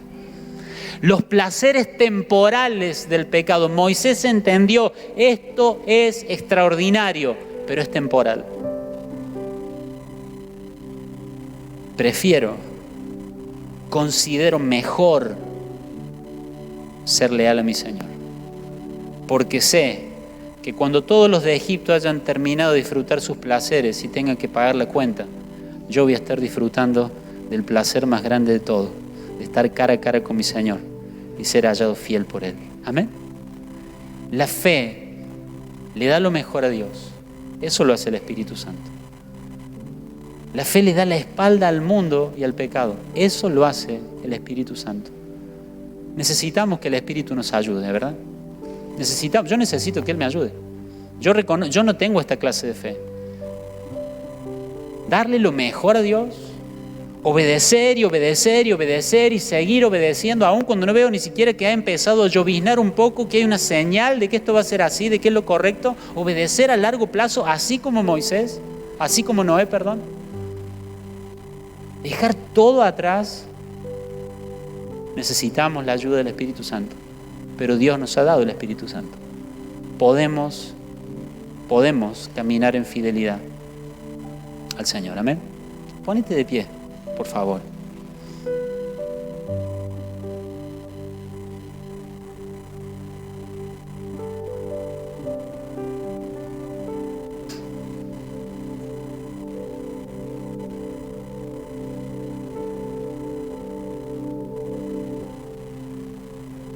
Los placeres temporales del pecado. Moisés entendió, esto es extraordinario, pero es temporal. Considero mejor ser leal a mi Señor. Porque sé que cuando todos los de Egipto hayan terminado de disfrutar sus placeres y tengan que pagar la cuenta, yo voy a estar disfrutando del placer más grande de todo, de estar cara a cara con mi Señor y ser hallado fiel por Él. Amén. La fe le da lo mejor a Dios. Eso lo hace el Espíritu Santo. La fe le da la espalda al mundo y al pecado. Eso lo hace el Espíritu Santo. Necesitamos que el Espíritu nos ayude, ¿verdad? Yo necesito que Él me ayude. Yo no tengo esta clase de fe. Darle lo mejor a Dios, obedecer y obedecer y obedecer y seguir obedeciendo, aun cuando no veo ni siquiera que ha empezado a lloviznar un poco, que hay una señal de que esto va a ser así, de que es lo correcto. Obedecer a largo plazo, así como Moisés, así como Noé, perdón. Dejar todo atrás. Necesitamos la ayuda del Espíritu Santo. Pero Dios nos ha dado el Espíritu Santo. Podemos caminar en fidelidad al Señor. Amén. Ponete de pie, por favor.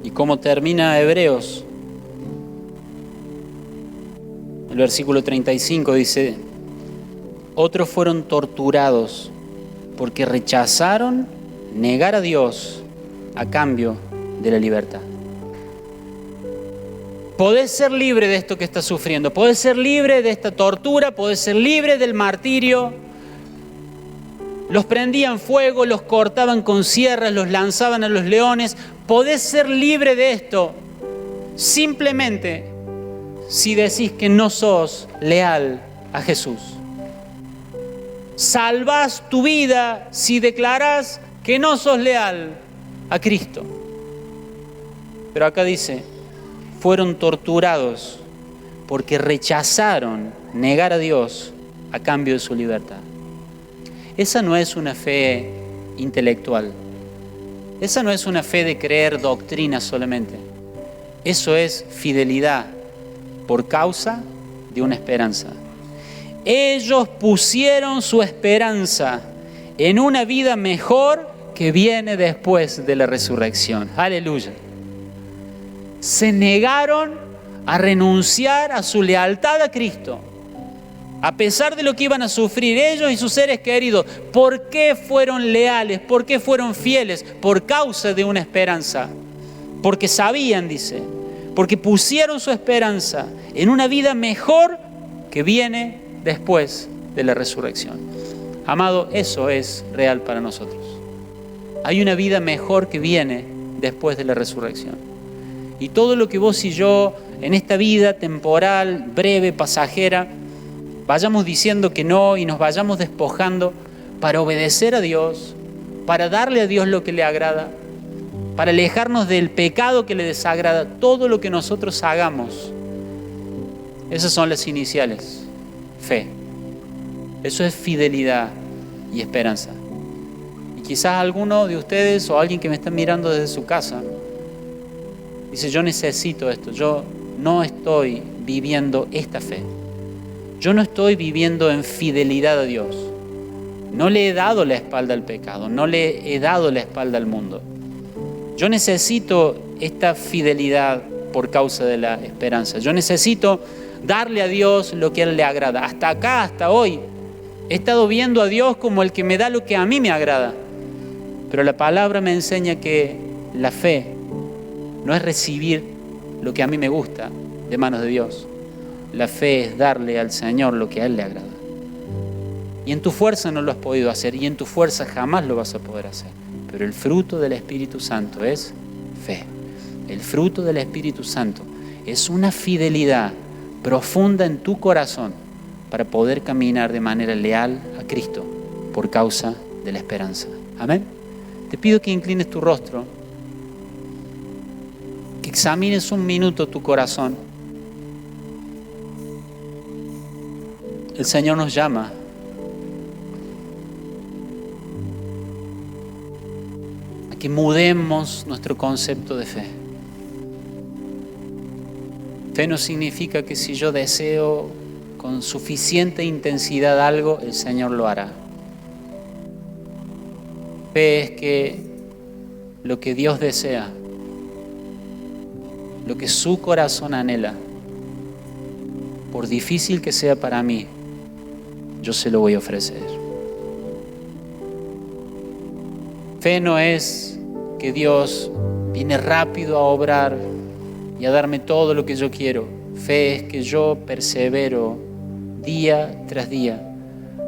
Y como termina Hebreos, el versículo 35 dice, otros fueron torturados porque rechazaron negar a Dios a cambio de la libertad. Podés ser libre de esto que estás sufriendo, podés ser libre de esta tortura, podés ser libre del martirio. Los prendían fuego, los cortaban con sierras, los lanzaban a los leones. Podés ser libre de esto simplemente si decís que no sos leal a Jesús. Salvás tu vida si declarás que no sos leal a Cristo. Pero acá dice, fueron torturados porque rechazaron negar a Dios a cambio de su libertad. Esa no es una fe intelectual. Esa no es una fe de creer doctrina solamente. Eso es fidelidad por causa de una esperanza. Ellos pusieron su esperanza en una vida mejor que viene después de la resurrección. Aleluya. Se negaron a renunciar a su lealtad a Cristo, a pesar de lo que iban a sufrir ellos y sus seres queridos. ¿Por qué fueron leales? ¿Por qué fueron fieles? Por causa de una esperanza. Porque sabían, dice, porque pusieron su esperanza en una vida mejor que viene después de la resurrección. Amado, eso es real para nosotros. Hay una vida mejor que viene después de la resurrección. Y todo lo que vos y yo en esta vida temporal, breve, pasajera, vayamos diciendo que no y nos vayamos despojando para obedecer a Dios, para darle a Dios lo que le agrada, para alejarnos del pecado que le desagrada, todo lo que nosotros hagamos. Esas son las iniciales. Fe. Eso es fidelidad y esperanza. Y quizás alguno de ustedes o alguien que me está mirando desde su casa dice, yo necesito esto, yo no estoy viviendo esta fe. Yo no estoy viviendo en fidelidad a Dios. No le he dado la espalda al pecado, no le he dado la espalda al mundo. Yo necesito esta fidelidad por causa de la esperanza. Yo necesito darle a Dios lo que a Él le agrada. Hasta acá, hasta hoy, he estado viendo a Dios como el que me da lo que a mí me agrada. Pero la palabra me enseña que la fe no es recibir lo que a mí me gusta de manos de Dios. La fe es darle al Señor lo que a Él le agrada. Y en tu fuerza no lo has podido hacer, y en tu fuerza jamás lo vas a poder hacer. Pero el fruto del Espíritu Santo es fe. El fruto del Espíritu Santo es una fidelidad profunda en tu corazón para poder caminar de manera leal a Cristo por causa de la esperanza. Amén. Te pido que inclines tu rostro, que examines un minuto tu corazón. El Señor nos llama a que mudemos nuestro concepto de fe. Fe no significa que si yo deseo con suficiente intensidad algo, el Señor lo hará. Fe es que lo que Dios desea, lo que su corazón anhela, por difícil que sea para mí, yo se lo voy a ofrecer. Fe no es que Dios viene rápido a obrar y a darme todo lo que yo quiero. Fe es que yo persevero día tras día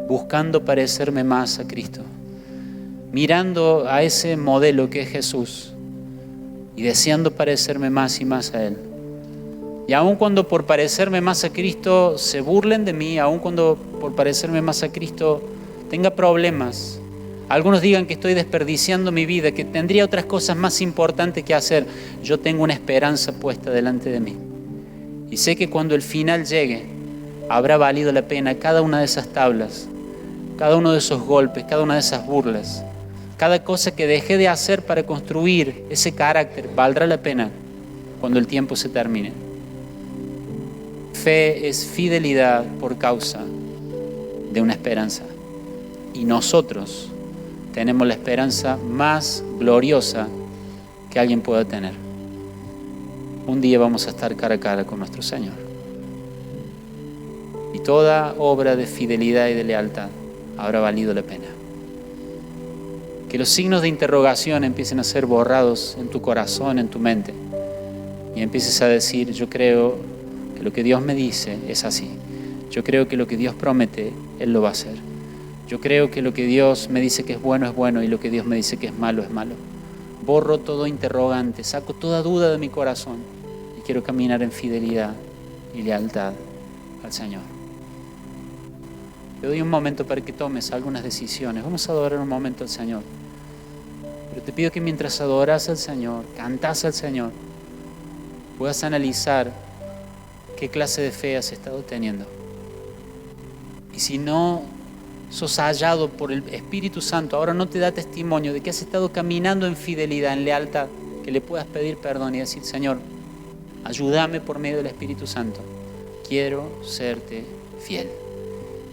buscando parecerme más a Cristo, mirando a ese modelo que es Jesús y deseando parecerme más y más a Él. Y aun cuando por parecerme más a Cristo se burlen de mí, aun cuando por parecerme más a Cristo tenga problemas, algunos digan que estoy desperdiciando mi vida, que tendría otras cosas más importantes que hacer, yo tengo una esperanza puesta delante de mí. Y sé que cuando el final llegue, habrá valido la pena cada una de esas tablas, cada uno de esos golpes, cada una de esas burlas, cada cosa que dejé de hacer para construir ese carácter, valdrá la pena cuando el tiempo se termine. Fe es fidelidad por causa de una esperanza. Y nosotros tenemos la esperanza más gloriosa que alguien pueda tener. Un día vamos a estar cara a cara con nuestro Señor. Y toda obra de fidelidad y de lealtad habrá valido la pena. Que los signos de interrogación empiecen a ser borrados en tu corazón, en tu mente. Y empieces a decir, yo creo que lo que Dios me dice es así. Yo creo que lo que Dios promete, Él lo va a hacer. Yo creo que lo que Dios me dice que es bueno y lo que Dios me dice que es malo. Borro todo interrogante, saco toda duda de mi corazón y quiero caminar en fidelidad y lealtad al Señor. Te doy un momento para que tomes algunas decisiones. Vamos a adorar un momento al Señor. Pero te pido que mientras adoras al Señor, cantas al Señor, puedas analizar qué clase de fe has estado teniendo. Y si no sos hallado por el Espíritu Santo, ahora no te da testimonio de que has estado caminando en fidelidad, en lealtad, que le puedas pedir perdón y decir: Señor, ayúdame por medio del Espíritu Santo. Quiero serte fiel.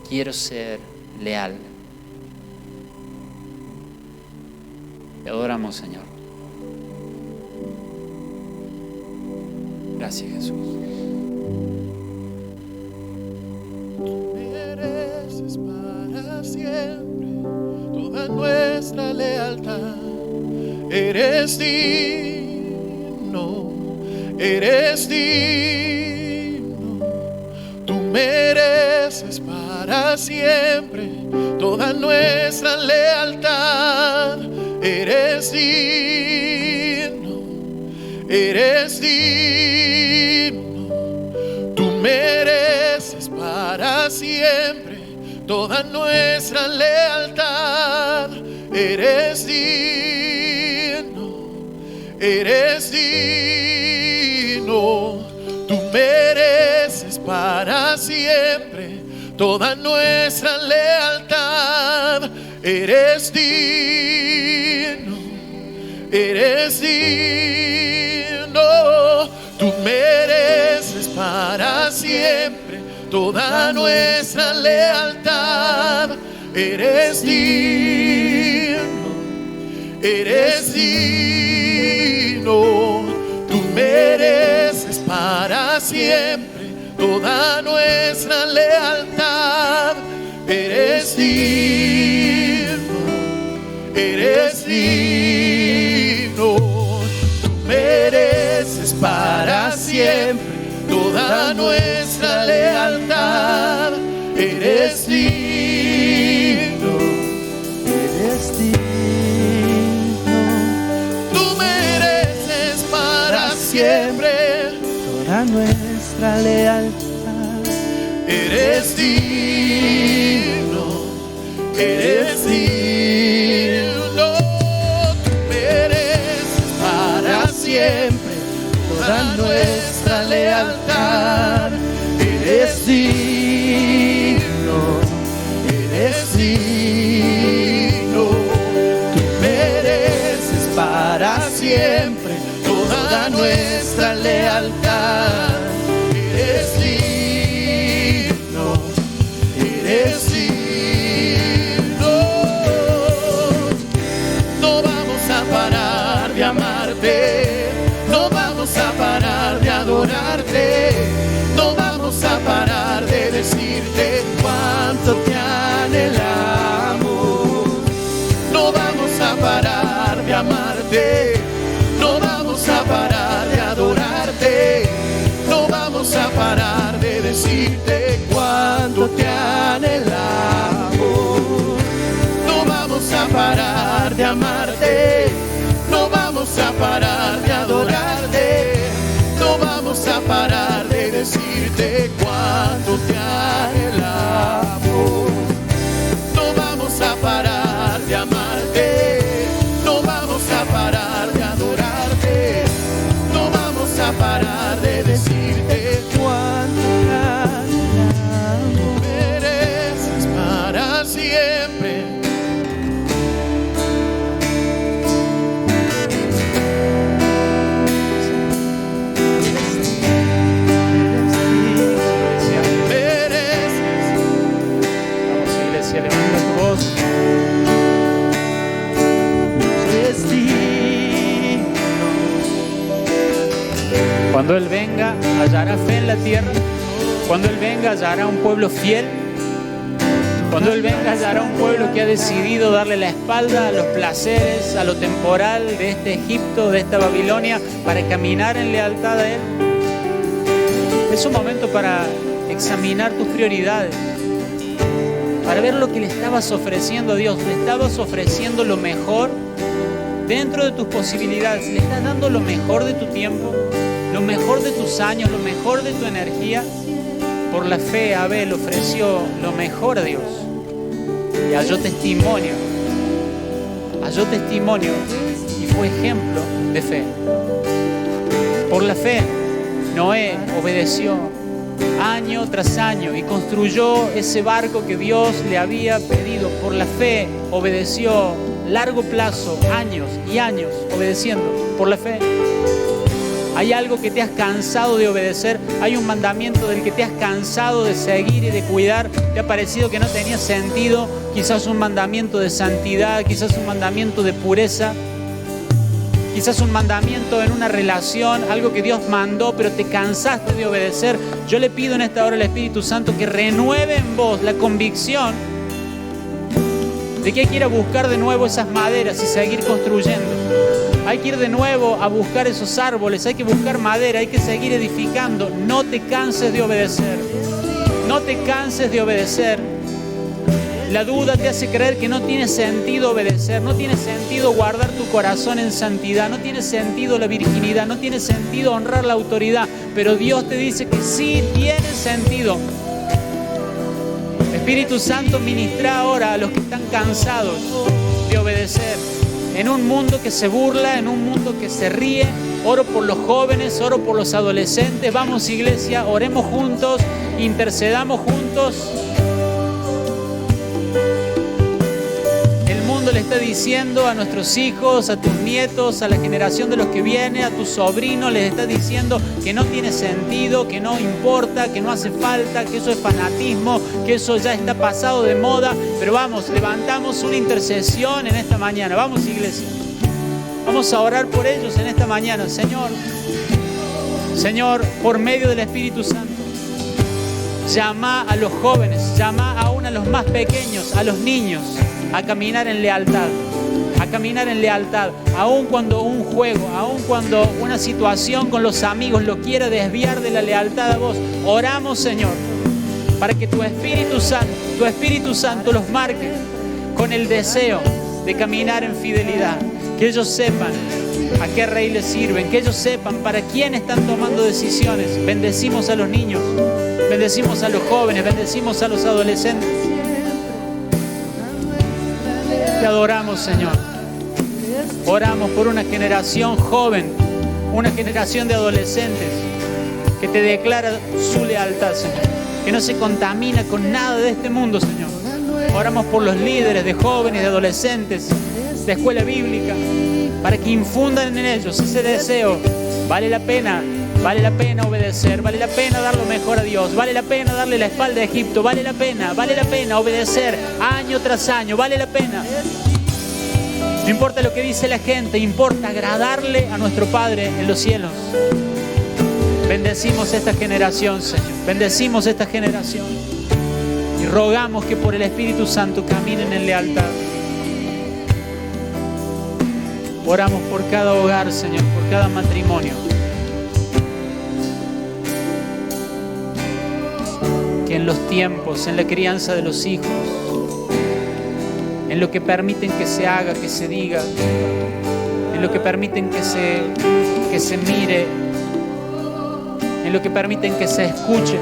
Quiero ser leal. Te adoramos, Señor. Gracias, Jesús. Mereces para siempre toda nuestra lealtad. Eres digno, eres digno. Tú mereces para siempre toda nuestra lealtad. Eres digno, eres digno. Tú mereces para siempre toda nuestra lealtad. Eres digno, eres digno. Tú mereces para siempre toda nuestra lealtad. Eres digno, eres digno. Tú mereces para siempre toda nuestra lealtad. Eres digno, eres digno. Tú mereces para siempre toda nuestra lealtad. Eres digno, eres digno. Tú mereces para siempre toda nuestra lealtad. Eres digno, eres digno. Tú mereces para siempre toda nuestra lealtad. Eres digno, eres digno. Tú mereces para siempre toda nuestra lealtad. Eres digno, eres digno. Tú mereces para siempre toda nuestra lealtad. Eres digno, eres digno. No vamos a parar de amarte, no vamos a parar de adorarte, no vamos a parar de decirte cuánto te anhelamos. No vamos a parar de amarte, no vamos a parar de adorarte, no vamos a parar de decirte cuánto te anhelamos. No vamos a parar de amarte, no vamos a parar de adorarte, no vamos a parar de decirte cuánto te anhelamos. No vamos a parar de amarte, no vamos a parar de adorarte, no vamos a parar de decirte cuánto te anhelamos. Mereces para siempre. Levanta tu voz. Eres digno. Cuando Él venga, hallará fe en la tierra. Cuando Él venga, hallará un pueblo fiel. Cuando Él venga, hallará un pueblo que ha decidido darle la espalda a los placeres, a lo temporal de este Egipto, de esta Babilonia, para caminar en lealtad a Él. Es un momento para examinar tus prioridades, para ver lo que le estabas ofreciendo a Dios. Le estabas ofreciendo lo mejor dentro de tus posibilidades. Le estás dando lo mejor de tu tiempo, lo mejor de tus años, lo mejor de tu energía. Por la fe, Abel ofreció lo mejor a Dios y halló testimonio fue ejemplo de fe. Por la fe, Noé obedeció año tras año y construyó ese barco que Dios le había pedido. Por la fe obedeció largo plazo, años y años obedeciendo. Por la fe. ¿Hay algo que te has cansado de obedecer? ¿Hay un mandamiento del que te has cansado de seguir y de cuidar? ¿Te ha parecido que no tenía sentido? Quizás un mandamiento de santidad, quizás un mandamiento de pureza, quizás un mandamiento en una relación, algo que Dios mandó, pero te cansaste de obedecer. Yo le pido en esta hora al Espíritu Santo que renueve en vos la convicción de que hay que ir a buscar de nuevo esas maderas y seguir construyendo. Hay que ir de nuevo a buscar esos árboles, hay que buscar madera, hay que seguir edificando. No te canses de obedecer. No te canses de obedecer. La duda te hace creer que no tiene sentido obedecer, no tiene sentido guardar tu corazón en santidad, no tiene sentido la virginidad, no tiene sentido honrar la autoridad. Pero Dios te dice que sí tiene sentido. Espíritu Santo, ministra ahora a los que están cansados de obedecer. En un mundo que se burla, en un mundo que se ríe, oro por los jóvenes, oro por los adolescentes. Vamos, iglesia, oremos juntos, intercedamos juntos. El mundo le está diciendo a nuestros hijos, a tus nietos, a la generación de los que viene, a tus sobrinos, les está diciendo que no tiene sentido, que no importa, que no hace falta, que eso es fanatismo, que eso ya está pasado de moda. Pero vamos, levantamos una intercesión en esta mañana. Vamos, iglesia. Vamos a orar por ellos en esta mañana. Señor, por medio del Espíritu Santo, llama a los jóvenes, llama aún a los más pequeños, a los niños, a caminar en lealtad. A caminar en lealtad, aun cuando un juego, aun cuando una situación con los amigos lo quiera desviar de la lealtad a vos. Oramos, Señor, para que tu Espíritu Santo los marque con el deseo de caminar en fidelidad. Que ellos sepan a qué rey les sirven, que ellos sepan para quién están tomando decisiones. Bendecimos a los niños, bendecimos a los jóvenes, bendecimos a los adolescentes. Te adoramos, Señor. Oramos por una generación joven, una generación de adolescentes que te declara su lealtad, Señor, que no se contamina con nada de este mundo, Señor. Oramos por los líderes de jóvenes, de adolescentes, de escuela bíblica, para que infundan en ellos ese deseo. Vale la pena obedecer, vale la pena dar lo mejor a Dios, vale la pena darle la espalda a Egipto, vale la pena obedecer año tras año, vale la pena. No importa lo que dice la gente, importa agradarle a nuestro Padre en los cielos. Bendecimos esta generación, Señor, bendecimos esta generación y rogamos que por el Espíritu Santo caminen en lealtad. Oramos por cada hogar, Señor, por cada matrimonio. Que en los tiempos, en la crianza de los hijos, en lo que permiten que se haga, que se diga, en lo que permiten que se mire, en lo que permiten que se escuche.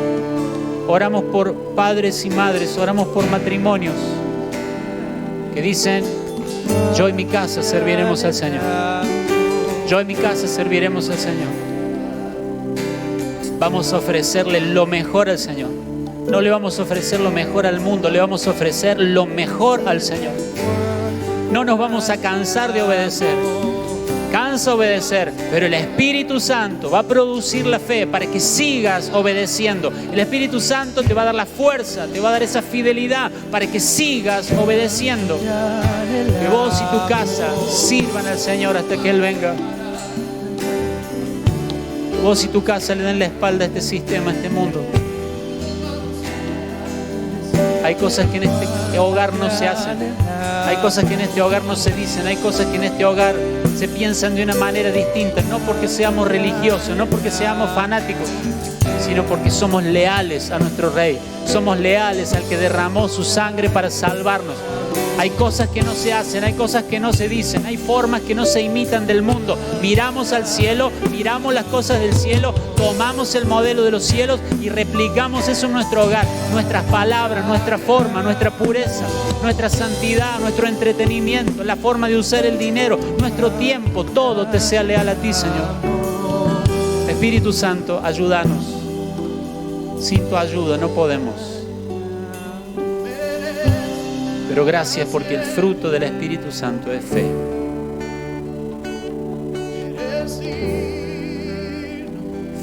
Oramos por padres y madres, oramos por matrimonios que dicen: yo y mi casa serviremos al Señor. Yo y mi casa serviremos al Señor. Vamos a ofrecerle lo mejor al Señor. No le vamos a ofrecer lo mejor al mundo, le vamos a ofrecer lo mejor al Señor. No nos vamos a cansar de obedecer. Cansa obedecer, pero el Espíritu Santo va a producir la fe para que sigas obedeciendo. El Espíritu Santo te va a dar la fuerza, te va a dar esa fidelidad para que sigas obedeciendo. Que vos y tu casa sirvan al Señor hasta que Él venga. Que vos y tu casa le den la espalda a este sistema, a este mundo. Hay cosas que en este hogar no se hacen. Hay cosas que en este hogar no se dicen. Hay cosas que en este hogar se piensan de una manera distinta. No porque seamos religiosos, no porque seamos fanáticos, sino porque somos leales a nuestro Rey. Somos leales al que derramó su sangre para salvarnos. Hay cosas que no se hacen, hay cosas que no se dicen, hay formas que no se imitan del mundo. Miramos al cielo, miramos las cosas del cielo, tomamos el modelo de los cielos y replicamos eso en nuestro hogar. Nuestras palabras, nuestra forma, nuestra pureza, nuestra santidad, nuestro entretenimiento, la forma de usar el dinero, nuestro tiempo, todo te sea leal a ti, Señor. Espíritu Santo, ayúdanos. Sin tu ayuda no podemos. Pero gracias porque el fruto del Espíritu Santo es fe.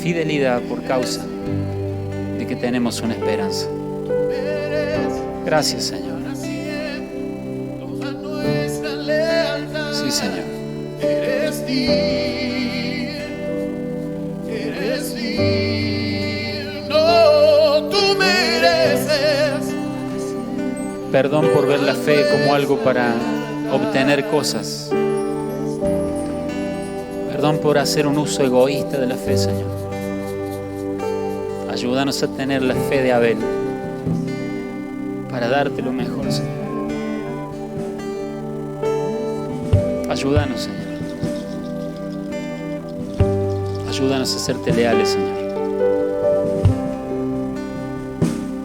Fidelidad por causa de que tenemos una esperanza. Gracias, Señor. Sí, Señor. Eres digno, tú mereces. Perdón por ver la fe como algo para obtener cosas. Perdón por hacer un uso egoísta de la fe, Señor. Ayúdanos a tener la fe de Abel para darte lo mejor, Señor. Ayúdanos, Señor. Ayúdanos a serte leales, Señor.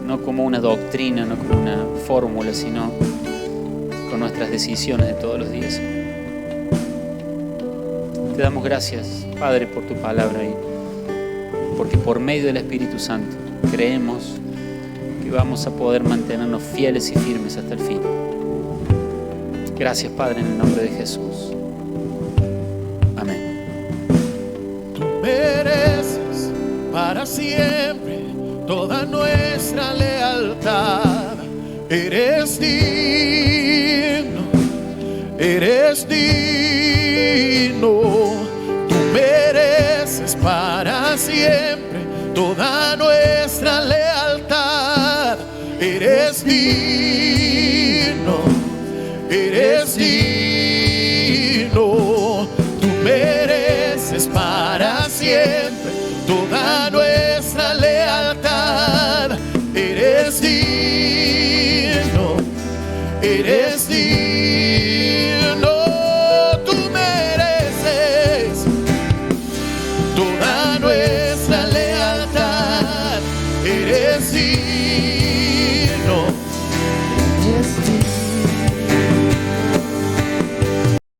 No como una doctrina, no como una fórmula, sino con nuestras decisiones de todos los días. Te damos gracias, Padre, por tu palabra y porque por medio del Espíritu Santo creemos que vamos a poder mantenernos fieles y firmes hasta el fin. Gracias, Padre, en el nombre de Jesús. Amén. Tú mereces para siempre toda nuestra lealtad. Eres digno, eres digno. Tú mereces para siempre toda nuestra lealtad. Eres digno, eres digno. Tú mereces para siempre